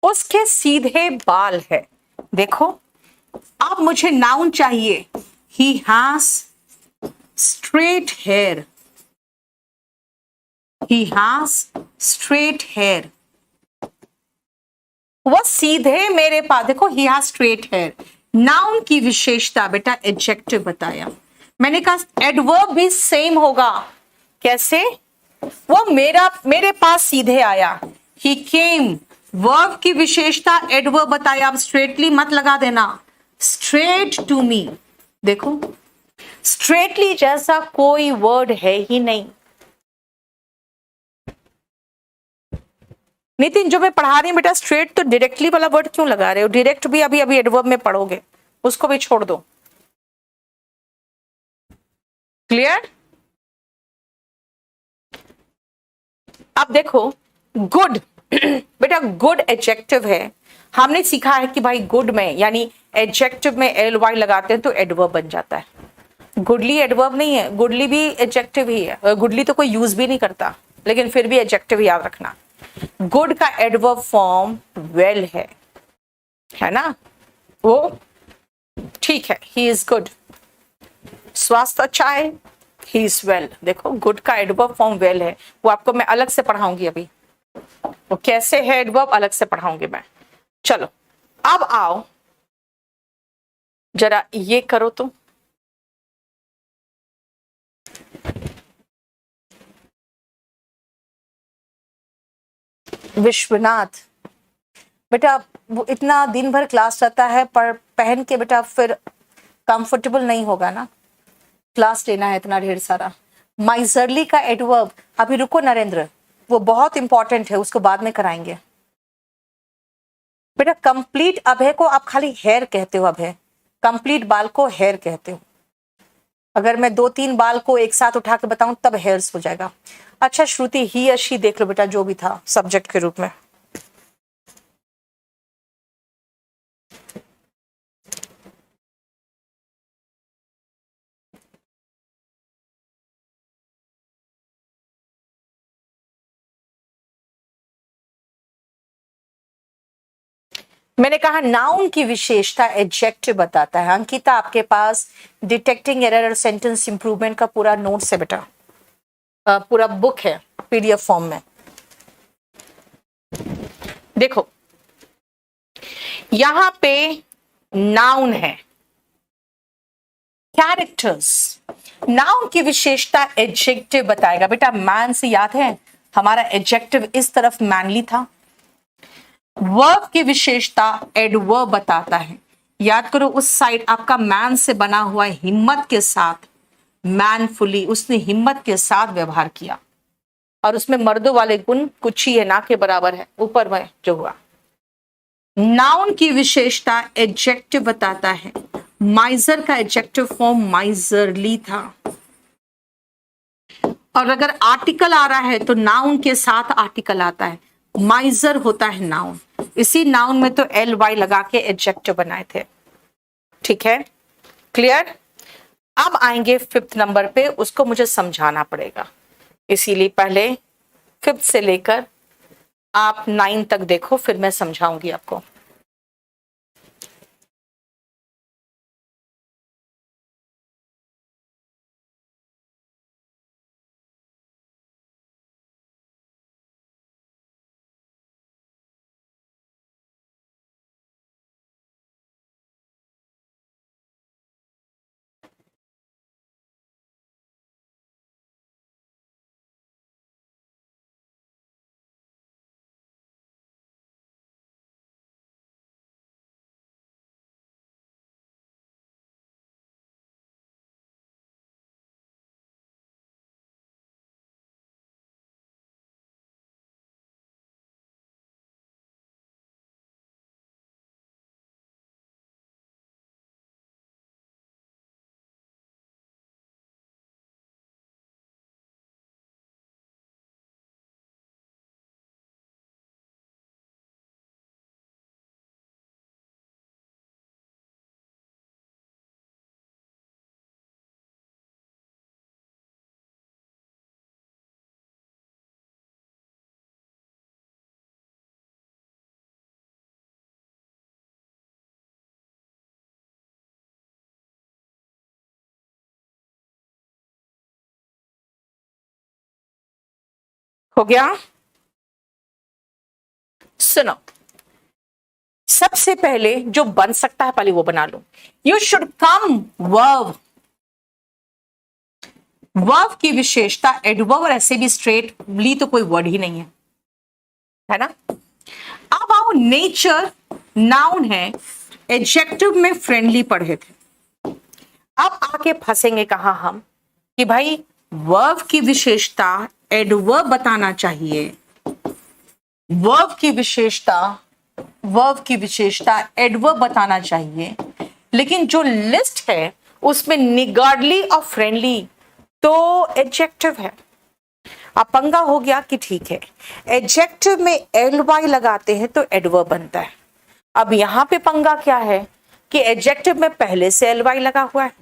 उसके सीधे बाल है। देखो अब मुझे नाउन चाहिए। He has straight hair, he has straight hair. वो सीधे मेरे पास, देखो he has straight hair. Noun की विशेषता बेटा एडजेक्टिव बताया। मैंने कहा एडवर्ब भी सेम होगा। कैसे? वो मेरे पास सीधे आया। ही केम, वर्ब की विशेषता एडवर्ब बताया। अब स्ट्रेटली मत लगा देना, स्ट्रेट टू मी। देखो स्ट्रेटली जैसा कोई वर्ड है ही नहीं। नितिन, जो मैं पढ़ा रही हूं बेटा स्ट्रेट, तो डायरेक्टली वाला वर्ड क्यों लगा रहे हो? डायरेक्ट भी अभी अभी एडवर्ब में पढ़ोगे, उसको भी छोड़ दो। क्लियर? अब देखो गुड बेटा, गुड एडजेक्टिव है। हमने सीखा है कि भाई गुड में यानी एडजेक्टिव में एल वाई लगाते हैं तो एडवर्ब बन जाता है। गुडली एडवर्ब नहीं है, गुडली भी एडजेक्टिव ही है। गुडली तो कोई यूज भी नहीं करता, लेकिन फिर भी एडजेक्टिव याद रखना। गुड का एडवर्ब फॉर्म वेल है ना? वो ठीक है, ही इज गुड। स्वास्थ्य अच्छा है, ही इज वेल। देखो गुड का एडवर्ब फॉर्म वेल है, वो आपको मैं अलग से पढ़ाऊंगी अभी। वो कैसे है एडवर्ब अलग से पढ़ाऊंगी मैं। चलो अब आओ जरा ये करो तो। विश्वनाथ बेटा, वो इतना दिन भर क्लास रहता है, पर पहन के बेटा फिर कंफर्टेबल नहीं होगा ना, क्लास लेना है इतना ढेर सारा। माइजरली का एडवर्ब, अभी रुको नरेंद्र, वो बहुत इंपॉर्टेंट है, उसको बाद में कराएंगे बेटा। कंप्लीट अभय को आप खाली हेयर कहते हो, अभय कंप्लीट बाल को हेयर कहते हो। अगर मैं 2-3 बाल को एक साथ उठा के बताऊं तब हेयर्स हो जाएगा। अच्छा श्रुति, ही या शी देख लो बेटा, जो भी था सब्जेक्ट के रूप में। मैंने कहा नाउन की विशेषता एडजेक्टिव बताता है। अंकिता, आपके पास डिटेक्टिंग एरर और सेंटेंस इंप्रूवमेंट का पूरा नोट्स है बेटा, पूरा बुक है पीडीएफ फॉर्म में। देखो यहां पे नाउन है, कैरेक्टर्स। नाउन की विशेषता एडजेक्टिव बताएगा बेटा। मैन से याद है हमारा एडजेक्टिव इस तरफ मैनली था, वर्ब की विशेषता एडवर्ब बताता है। याद करो उस साइड आपका मैन से बना हुआ है, हिम्मत के साथ, मैनफुली, उसने हिम्मत के साथ व्यवहार किया, और उसमें मर्दों वाले गुण कुछ ही है, ना के बराबर है ऊपर में जो हुआ। नाउन की विशेषता एडजेक्टिव बताता है। माइजर का एडजेक्टिव फॉर्म माइजरली था, और अगर आर्टिकल आ रहा है तो नाउन के साथ आर्टिकल आता है। माइजर होता है नाउन, इसी नाउन में तो एल वाई लगा के एडजेक्टिव बनाए थे। ठीक है, क्लियर। अब आएंगे फिफ्थ नंबर पे, उसको मुझे समझाना पड़ेगा, इसीलिए पहले फिफ्थ से लेकर आप 9 तक देखो, फिर मैं समझाऊंगी आपको। हो गया? सुनो, सबसे पहले जो बन सकता है पहले वो बना लो। You should come verb. Verb की विशेषता एडवर्ब, और ऐसे भी स्ट्रेटली तो कोई वर्ड ही नहीं है ना। अब आओ नेचर, नाउन है, एडजेक्टिव में फ्रेंडली पढ़े थे। अब आके फंसेंगे कहा हम कि भाई वर्ब की विशेषता एडवर्ब बताना चाहिए, वर्ब की विशेषता एडवर्ब बताना चाहिए, लेकिन जो लिस्ट है उसमें निगार्डली और फ्रेंडली तो एडजेक्टिव है। अब पंगा हो गया कि ठीक है, एडजेक्टिव में एल वाई लगाते हैं तो एडवर्ब बनता है। अब यहां पे पंगा क्या है कि एडजेक्टिव में पहले से एल वाई लगा हुआ है,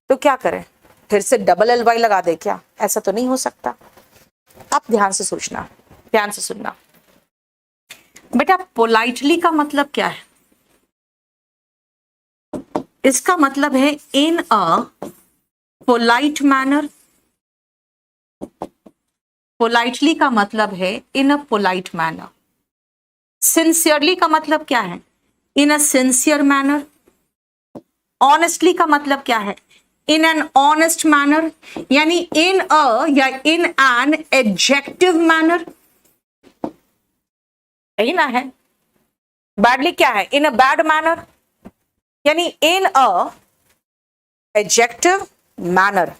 तो क्या करें, फिर से डबल एल वाई लगा दे क्या? ऐसा तो नहीं हो सकता। आप ध्यान से सोचना, ध्यान से सुनना बेटा। पोलाइटली का मतलब क्या है? इसका मतलब है इन अ पोलाइट मैनर। पोलाइटली का मतलब है इन अ पोलाइट मैनर। सिंसियरली का मतलब क्या है? इन अ सिंसियर मैनर। ऑनेस्टली का मतलब क्या है? इन एन ऑनेस्ट मैनर, यानी इन अ या इन एन एडजेक्टिव मैनर, यही ना है। बैडली क्या है? इन अ बैड मैनर, यानी इन अ एडजेक्टिव मैनर।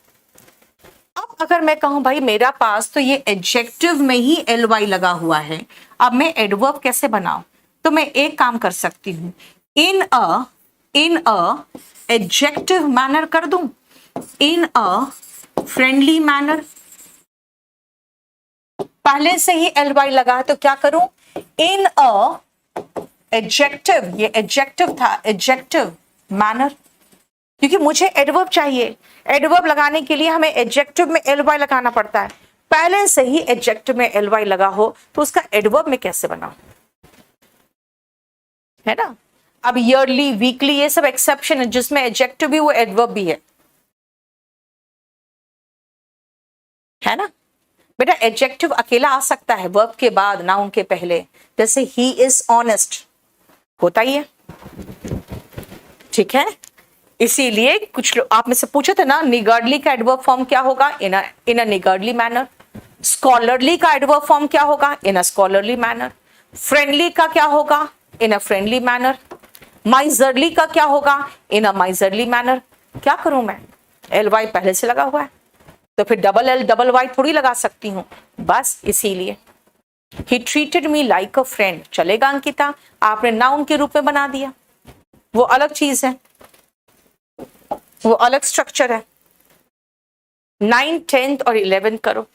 अब अगर मैं कहूं भाई मेरा पास तो ये एडजेक्टिव में ही एल वाई लगा हुआ है, अब मैं एडवर्ब कैसे बनाऊं? तो मैं एक काम कर सकती हूं, इन अ एडजेक्टिव मैनर कर दूं, इन अ फ्रेंडली मैनर। पहले से ही एल वाई लगा है तो क्या करूं? इन अ एडजेक्टिव, ये एडजेक्टिव था, एडजेक्टिव मैनर, क्योंकि मुझे एडवर्ब चाहिए। एडवर्ब लगाने के लिए हमें एडजेक्टिव में एल वाई लगाना पड़ता है। पहले से ही एडजेक्टिव में एल वाई लगा हो तो उसका एडवर्ब में कैसे बनाऊं? है ना। अब ईयरली, वीकली, ये सब एक्सेप्शन है जिसमें एडजेक्टिव भी वो एडवर्ब भी है ना बेटा। एडजेक्टिव अकेला आ सकता है वर्ब के बाद, नाउन के पहले, जैसे ही इज ऑनेस्ट होता ही है। ठीक है, इसीलिए कुछ लोग आप में से पूछे थे ना, निगार्डली का एडवर्ब फॉर्म क्या होगा? इन अ निगार्डली मैनर। स्कॉलरली का एडवर्ब फॉर्म क्या होगा? इन अ स्कॉलरली मैनर। फ्रेंडली का क्या होगा? इन अ फ्रेंडली मैनर। माइजरली का क्या होगा? इन अ माइजरली मैनर। क्या करूं मैं, एल वाई पहले से लगा हुआ है तो फिर डबल एल डबल वाई थोड़ी लगा सकती हूं, बस इसीलिए। He treated me like a friend, चलेगा अंकिता, आपने नाउन के रूप में बना दिया, वो अलग चीज है, वो अलग स्ट्रक्चर है। 9, 10 और 11 करो।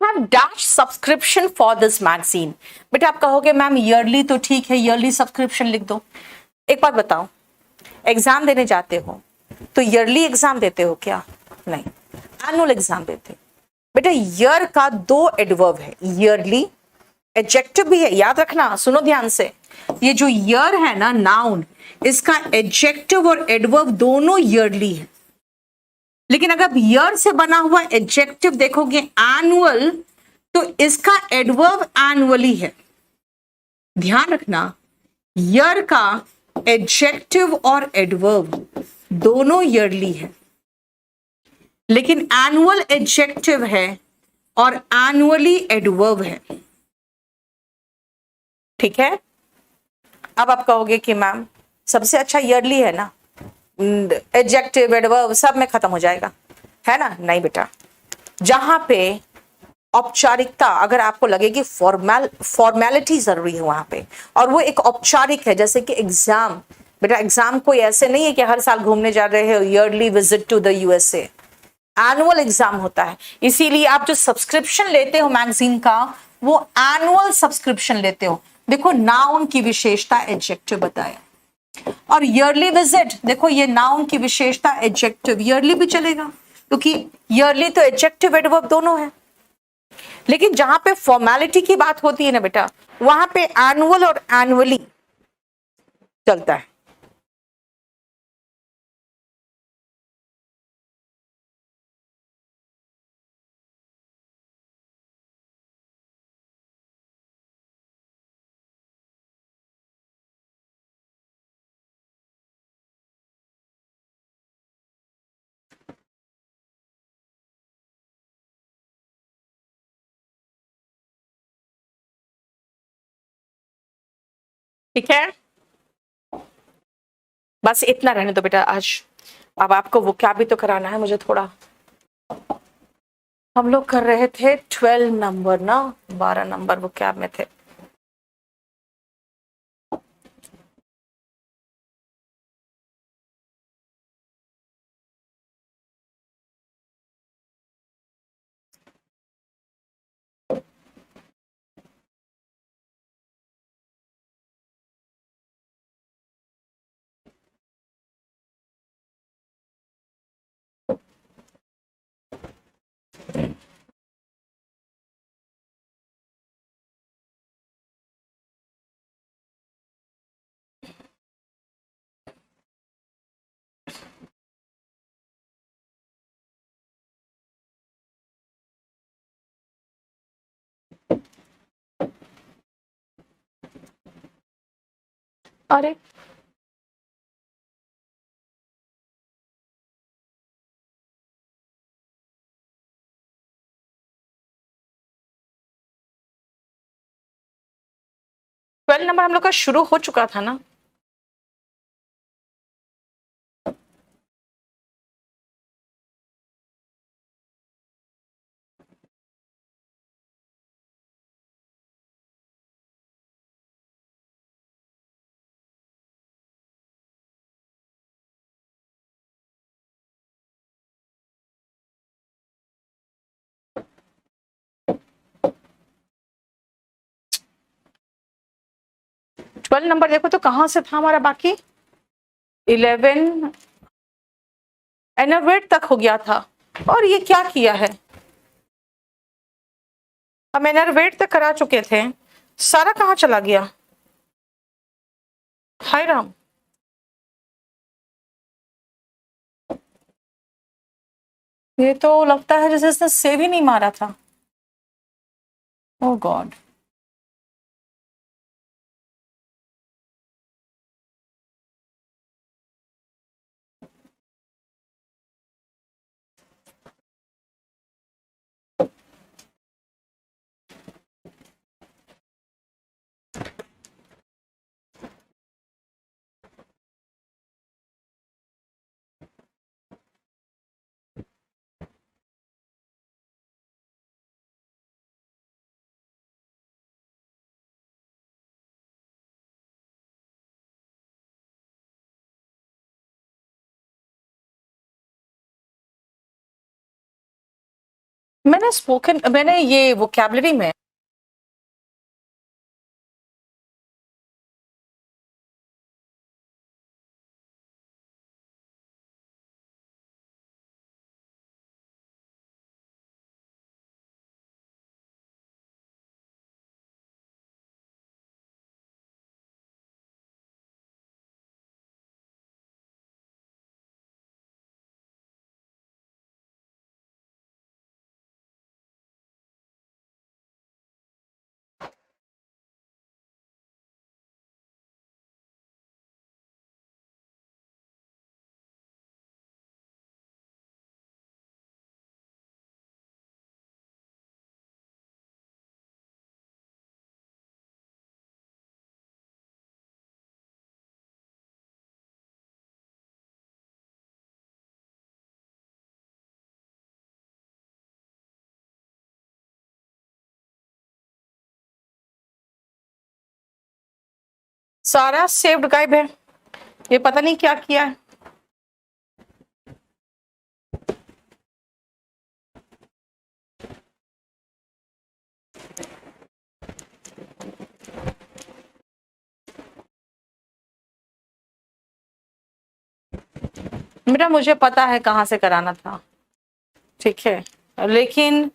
Have dash subscription for this magazine. बेटा आप कहोगे मैम ईयरली तो ठीक है, ईयरली सब्सक्रिप्शन लिख दो। एक बात बताओ, एग्जाम देने जाते हो तो ईयरली एग्जाम देते हो क्या? नहीं, एनुअल एग्जाम देते हो। बेटा ईयर का दो एडवर्ब है, ईयरली, एडजेक्टिव भी है, याद रखना, सुनो ध्यान से। ये जो ईयर है ना नाउन, इसका एडजेक्टिव और एडवर्ब दोनों ईयरली है। लेकिन अगर ईयर से बना हुआ एडजेक्टिव देखोगे एनुअल, तो इसका एडवर्ब एनुअली है। ध्यान रखना, ईयर का एडजेक्टिव और एडवर्ब दोनों ईयरली है, लेकिन एनुअल एडजेक्टिव है और एनुअली एडवर्ब है। ठीक है, अब आप कहोगे कि मैम सबसे अच्छा ईयरली है ना, एडजेक्टिव एडवर्ब सब में खत्म हो जाएगा, है ना? नहीं बेटा, जहां पे औपचारिकता, अगर आपको लगे कि फॉर्मेलिटी जरूरी है वहां पे, और वो एक औपचारिक है, जैसे कि एग्जाम। बेटा एग्जाम कोई ऐसे नहीं है कि हर साल घूमने जा रहे हो, yearly visit to the USA, annual exam होता है। इसीलिए आप जो सब्सक्रिप्शन लेते हो मैगजीन का, वो एनुअल सब्सक्रिप्शन लेते हो। देखो नाउन की विशेषता एडजेक्टिव बताया, और ईयरली विजिट देखो ये नाउन की विशेषता एडजेक्टिव, ईयरली भी चलेगा क्योंकि ईयरली तो एडजेक्टिव एडवर्ब दोनों है। लेकिन जहां पे फॉर्मेलिटी की बात होती है ना बेटा, वहां पे एनुअल और एनुअली चलता है। ठीक है, बस इतना रहने दो बेटा आज। अब आपको वो क्या भी तो कराना है मुझे थोड़ा। हम लोग कर रहे थे 12 नंबर ना, 12 नंबर वो क्या में थे। अरे 12 नंबर हम लोग का शुरू हो चुका था ना। ट्वेल्व नंबर देखो तो कहां से था हमारा बाकी। 11 एनर्वेट तक हो गया था। और ये क्या किया है, हम एनर्वेट तक करा चुके थे, सारा कहाँ चला गया। हाय राम, ये तो लगता है जैसे इसने सेव ही नहीं मारा था। ओ गॉड। मैंने स्पोकन, मैंने ये वोकैबुलरी में, सारा सेव्ड गायब है, ये पता नहीं क्या किया है। बेटा मुझे पता है कहाँ से कराना था, ठीक है, लेकिन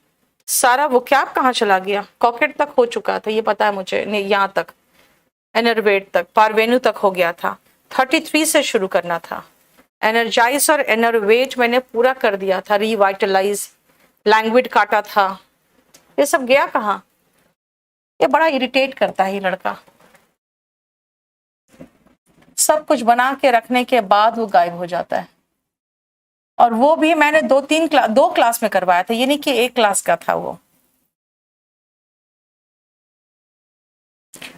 सारा वो कैप कहाँ चला गया। कॉकेट तक हो चुका था, ये पता है मुझे, नहीं यहाँ तक, एनर्वेट तक, पारवेन्यू तक हो गया था। 33 से शुरू करना था। एनर्जाइज और एनर्वेट मैंने पूरा कर दिया था, रिवाइटलाइज, लैंग्वेज काटा था, ये सब गया कहाँ। ये बड़ा इरिटेट करता है ये लड़का, सब कुछ बना के रखने के बाद वो गायब हो जाता है। और वो भी मैंने दो क्लास में करवाया था, ये नहीं कि एक क्लास का था वो।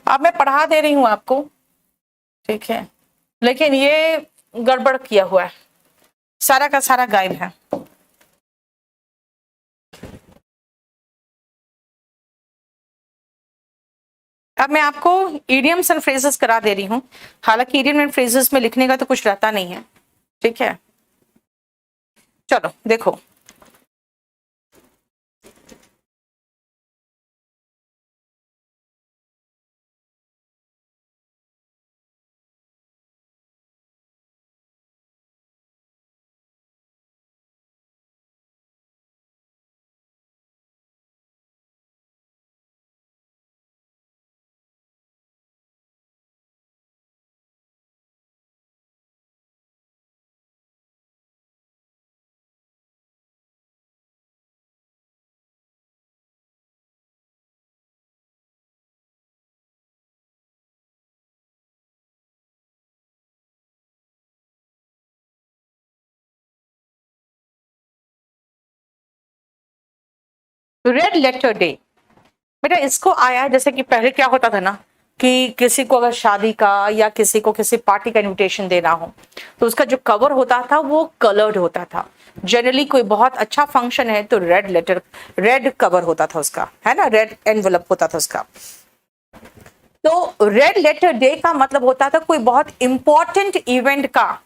अब मैं पढ़ा दे रही हूँ आपको, ठीक है, लेकिन ये गड़बड़ किया हुआ है, सारा का सारा गायब है। अब मैं आपको इडियम्स एंड फ्रेजेस करा दे रही हूँ, हालांकि इडियम एंड फ्रेजेस में लिखने का तो कुछ रहता नहीं है, ठीक है। चलो देखो, रेड लेटर डे, बेटा इसको आया है, जैसे कि पहले क्या होता था ना कि किसी को अगर शादी का या किसी को किसी पार्टी का इनविटेशन देना हो तो उसका जो कवर होता था वो कलर्ड होता था। जनरली कोई बहुत अच्छा फंक्शन है तो रेड कवर होता था उसका, है ना, रेड एनवलप होता था उसका। तो रेड लेटर डे का मतलब होता था कोई बहुत इंपॉर्टेंट इवेंट का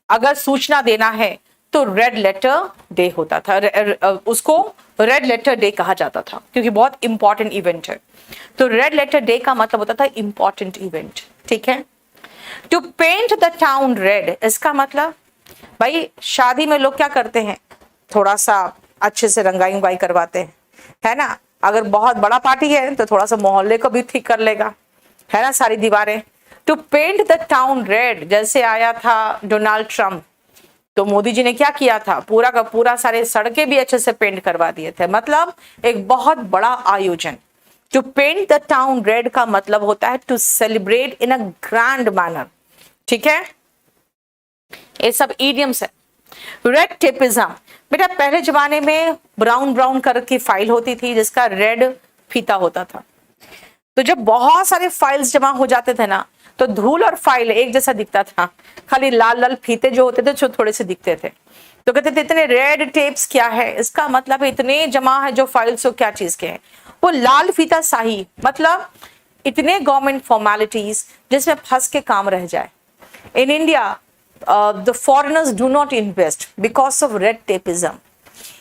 अगर सूचना देना है तो रेड लेटर डे होता था, उसको रेड लेटर डे कहा जाता था क्योंकि बहुत इंपॉर्टेंट इवेंट है। तो रेड लेटर डे का मतलब होता था इंपॉर्टेंट इवेंट, ठीक है। To paint the town red, इसका मतलब भाई शादी में लोग क्या करते हैं, थोड़ा सा अच्छे से रंगाई वंगाई करवाते हैं, है ना। अगर बहुत बड़ा पार्टी है तो थोड़ा सा मोहल्ले को भी ठीक कर लेगा, है ना, सारी दीवारें। To paint the town red, जैसे आया था डोनाल्ड ट्रंप तो मोदी जी ने क्या किया था, पूरा का पूरा सारे सड़कें भी अच्छे से पेंट करवा दिए थे, मतलब एक बहुत बड़ा आयोजन। To paint the town red का मतलब होता है to celebrate in a grand manner, ठीक है। ये सब इडियम्स है। रेड टेपिज्म, बेटा पहले जमाने में ब्राउन ब्राउन कलर की फाइल होती थी जिसका रेड फीता होता था। तो जब बहुत सारे फाइल्स जमा हो जाते थे ना तो धूल और फाइल एक जैसा दिखता था, खाली लाल लाल फीते जो होते थे जो थोड़े से दिखते थे। तो कहते थे इतने रेड टेप्स क्या है, इसका मतलब इतने जमा है जो फाइल्स हो क्या चीज के हैं। वो लाल फीता शाही मतलब इतने गवर्नमेंट फॉर्मेलिटीज जिसमें फंस के काम रह जाए। In India the foreigners do not invest because of red tapism,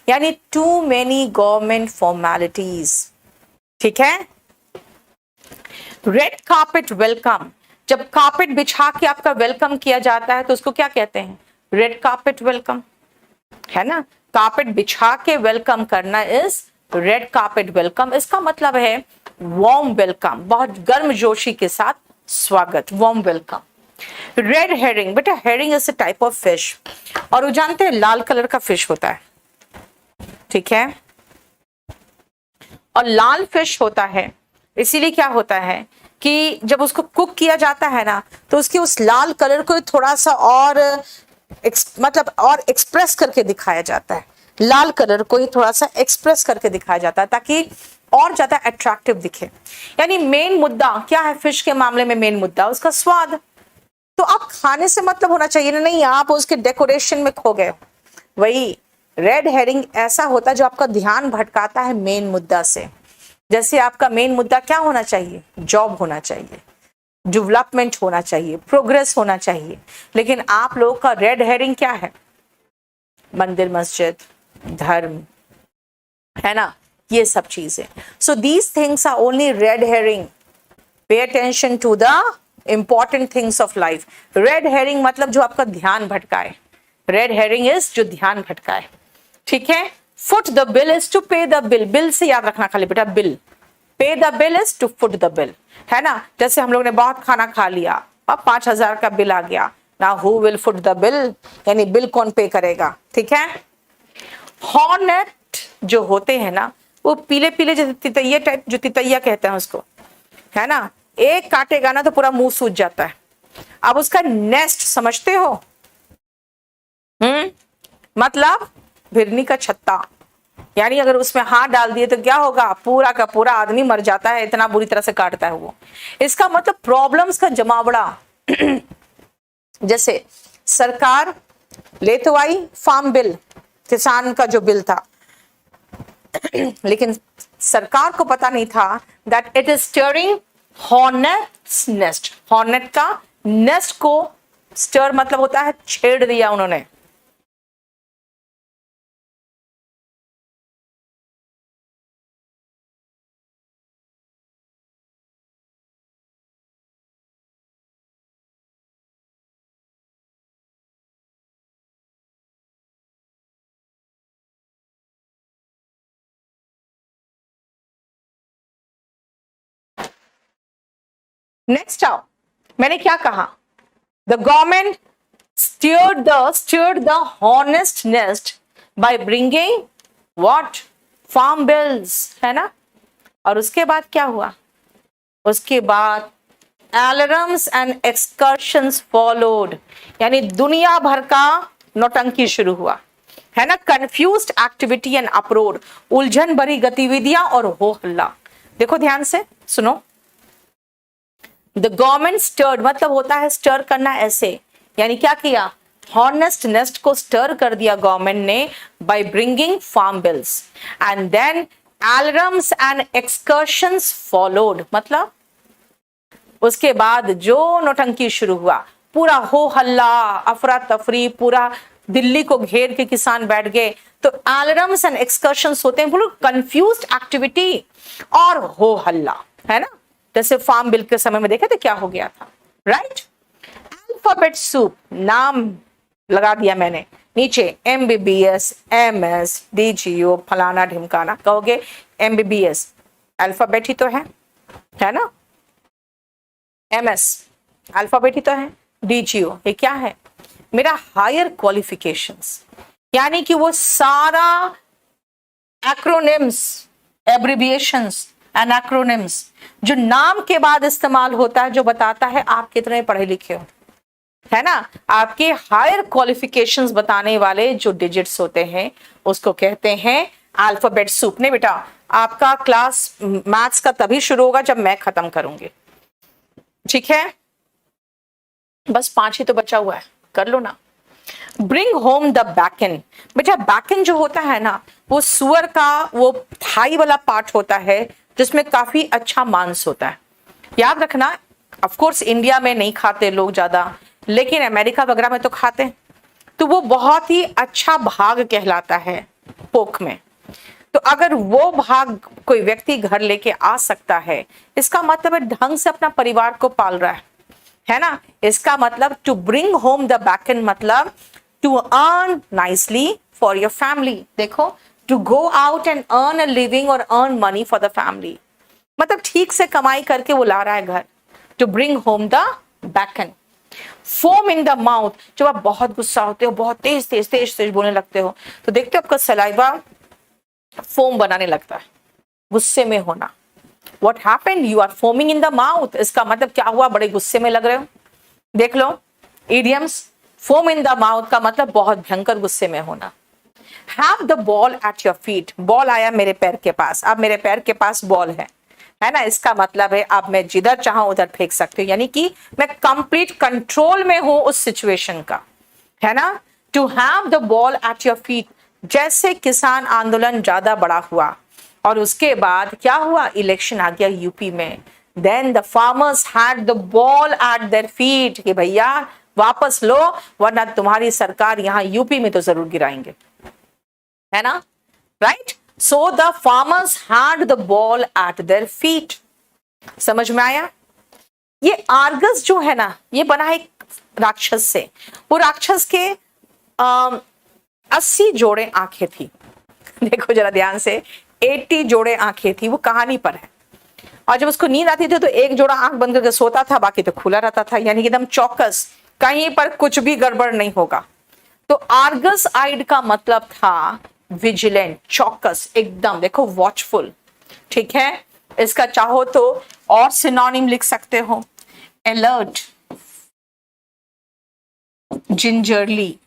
यानी टू मेनी गवर्नमेंट फॉर्मेलिटीज, ठीक है। रेड कार्पेट वेलकम, जब कार्पेट बिछा के आपका वेलकम किया जाता है तो उसको क्या कहते हैं, रेड कार्पेट वेलकम, है ना। कार्पेट बिछा के वेलकम करना इज रेड कार्पेट वेलकम। इसका मतलब है वार्म वेलकम, बहुत गर्मजोशी के साथ स्वागत, वार्म वेलकम। रेड हेरिंग, बेटा herring is a type of fish, और वो जानते हैं लाल कलर का फिश होता है, ठीक है। और लाल फिश होता है इसीलिए क्या होता है कि जब उसको कुक किया जाता है ना तो उसकी उस लाल कलर को थोड़ा सा और मतलब और एक्सप्रेस करके दिखाया जाता है, लाल कलर को ही थोड़ा सा एक्सप्रेस करके दिखाया जाता है ताकि और ज्यादा अट्रैक्टिव दिखे। यानी मेन मुद्दा क्या है फिश के मामले में, मेन मुद्दा उसका स्वाद। तो आप खाने से मतलब होना चाहिए ना, नहीं आप उसके डेकोरेशन में खो गए। वही रेड हेरिंग ऐसा होता है जो आपका ध्यान भटकाता है मेन मुद्दा से। जैसे आपका मेन मुद्दा क्या होना चाहिए, जॉब होना चाहिए, डेवलपमेंट होना चाहिए, प्रोग्रेस होना चाहिए, लेकिन आप लोगों का रेड हेरिंग क्या है, मंदिर मस्जिद धर्म, है ना, ये सब चीजें। So these things are only red herring. Pay attention to the important things of life. Red herring मतलब जो आपका ध्यान भटकाए, रेड हेरिंग इज जो ध्यान भटकाए, ठीक है। Foot the bill is to pay the bill, bill से याद रखना खाली बेटा, bill, pay the bill is to foot the bill, है ना। जैसे हम लोग ने बहुत खाना खा लिया, अब 5,000 का बिल आ गया ना, who will foot the bill, यानी बिल कौन पे करेगा, ठीक है। हॉर्नेट जो होते हैं ना वो पीले पीले जो तितैया टाइप, जो तितैया कहते हैं उसको, है ना, एक काटेगा ना तो पूरा मुंह सूज जाता है। अब उसका नेस्ट समझते हो, मतलब भिरनी का छत्ता, यानी अगर उसमें हाथ डाल दिए तो क्या होगा, पूरा का पूरा आदमी मर जाता है, इतना बुरी तरह से काटता है वो। इसका मतलब प्रॉब्लम्स का जमावड़ा। जैसे सरकार ले तो आई फार्म बिल, किसान का जो बिल था, लेकिन सरकार को पता नहीं था that it is stirring hornets nest. Hornet का नेस्ट को स्टर मतलब होता है छेड़ दिया उन्होंने। नेक्स्ट आओ, मैंने क्या कहा, the government steered the honest nest by bringing what, farm bills, है ना। और उसके बाद क्या हुआ, उसके बाद alarms and excursions followed, यानी दुनिया भर का नौटंकी शुरू हुआ, है ना, कंफ्यूज्ड एक्टिविटी एंड अप्रोर, उलझन भरी गतिविधियां और हो हल्ला। देखो ध्यान से सुनो, द गवर्नमेंट स्टर्ड मतलब होता है स्टर करना, ऐसे यानी क्या किया, हॉनेस्ट नेस्ट को स्टर कर दिया गवर्नमेंट ने by bringing farm bills and then alarums and excursions followed, मतलब उसके बाद जो नौटंकी शुरू हुआ, पूरा हो हल्ला अफरा तफरी, पूरा दिल्ली को घेर के किसान बैठ गए। तो एलरम्स एंड एक्सकर्शंस होते हैं बोलो कंफ्यूज्ड एक्टिविटी और हो हल्ला, है ना, जैसे फार्म बिल के समय में देखा था क्या हो गया था, राइट। अल्फाबेट सूप, नाम लगा दिया मैंने नीचे, MBBS MS DGO फलाना ढिमकाना, कहोगे MBBS अल्फाबेट ही तो है ना, MS अल्फाबेट ही तो है, DGO ये क्या है, मेरा हायर क्वालिफिकेशंस, यानी कि वो सारा एक्रोनिम्स, एब्रिविएशंस एंड एक्रोनिम्स जो नाम के बाद इस्तेमाल होता है, जो बताता है आप कितने पढ़े लिखे हो, है ना, आपके हायर क्वालिफिकेशंस बताने वाले जो डिजिट्स होते हैं उसको कहते हैं अल्फाबेट सूप। नहीं बेटा, आपका क्लास मैथ्स का तभी शुरू होगा जब मैं खत्म करूंगी, ठीक है, बस 5 ही तो बचा हुआ है, कर लो ना। ब्रिंग होम द बैकन, बेटा बैकन जो होता है ना, वो सुअर का वो थाई वाला पार्ट होता है जिसमें काफी अच्छा मांस होता है, याद रखना। ऑफ कोर्स इंडिया में नहीं खाते लोग ज्यादा, लेकिन अमेरिका वगैरह में तो खाते हैं, तो वो बहुत ही अच्छा भाग कहलाता है पोक में। तो अगर वो भाग कोई व्यक्ति घर लेके आ सकता है, इसका मतलब है ढंग से अपना परिवार को पाल रहा है ना। इसका मतलब to bring home the bacon मतलब to earn nicely for your family. देखो, to go out and earn a living और earn money for the family, मतलब ठीक से कमाई करके वो ला रहा है घर। To bring home the bacon. Foam in the mouth, जब आप बहुत गुस्सा होते हो, बहुत तेज तेज तेज तेज बोलने लगते हो, तो देखते हो आपका सलाइवा फोम बनाने लगता है, गुस्से में होना। What happened? You are foaming in the mouth. इसका मतलब क्या हुआ, बड़े गुस्से में लग रहे हो। देख लो idioms, foam in the mouth का मतलब बहुत भयंकर गुस्से में होना। Have the ball at your feet. Ball आया मेरे पैर के पास, अब मेरे पैर के पास बॉल है ना, इसका मतलब है अब मैं जिधर चाहूं उधर फेंक सकती हूँ, यानी कि मैं कंप्लीट कंट्रोल में हूं उस सिचुएशन का, है ना। To have the ball at your feet, जैसे किसान आंदोलन ज्यादा बड़ा हुआ और उसके बाद क्या हुआ, इलेक्शन आ गया यूपी में, then the farmers had the ball at their feet कि भैया वापस लो, वरना तुम्हारी सरकार यहाँ यूपी में तो जरूर गिराएंगे, है ना, right. So the farmers had the ball at their feet. समझ में आया। ये आर्गस जो है ना, ये बना है एक राक्षस से। वो राक्षस के 80 जोड़े आंखें थी। देखो जरा ध्यान से, 80 जोड़े आंखें थी, वो कहानी पर है। और जब उसको नींद आती थी तो एक जोड़ा आंख बंद करके सोता था, बाकी तो खुला रहता था, यानी कि एकदम चौकस, कहीं पर कुछ भी गड़बड़ नहीं होगा। तो आर्गस आइड का मतलब था विजिलेंट, चौकस, एकदम देखो वॉचफुल, ठीक है। इसका चाहो तो और सिनोनिम लिख सकते हो, अलर्ट, जिंजरली,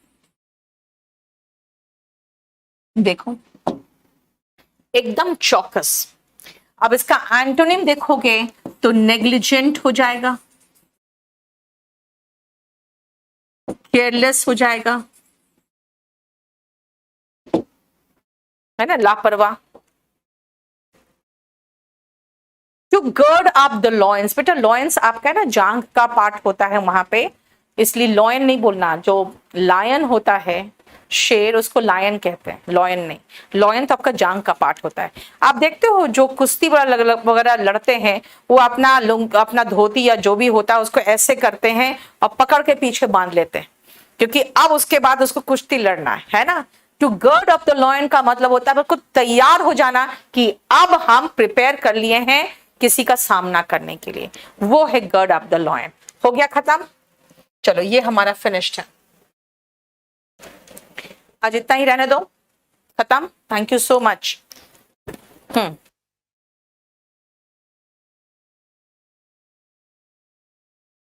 देखो एकदम चौकस। अब इसका एंटोनिम देखोगे तो नेग्लिजेंट हो जाएगा, केयरलेस हो जाएगा, है ना, लापरवाह। टू गर्ड अप द लॉयंस, बेटा लॉयंस आपका ना जांग का पार्ट होता है वहां पे, इसलिए लॉयन नहीं बोलना। जो लायन होता है शेर, उसको लायन कहते हैं, लॉयन नहीं। लॉयन तो आपका जांग का पार्ट होता है। आप देखते हो जो कुश्ती वगैरह लड़ते हैं, वो अपना धोती या जो भी होता है उसको ऐसे करते हैं और पकड़ के पीछे बांध लेते हैं, क्योंकि अब उसके बाद उसको कुश्ती लड़ना है ना। टू गर्ड अप द लॉयन का मतलब होता है बिल्कुल तैयार हो जाना कि अब हम प्रिपेयर कर लिए हैं किसी का सामना करने के लिए, वो है गर्ड अप द लॉयन। हो गया खत्म, चलो ये हमारा फिनिश्ड है, आज इतना ही रहने दो, खत्म। Thank you so much.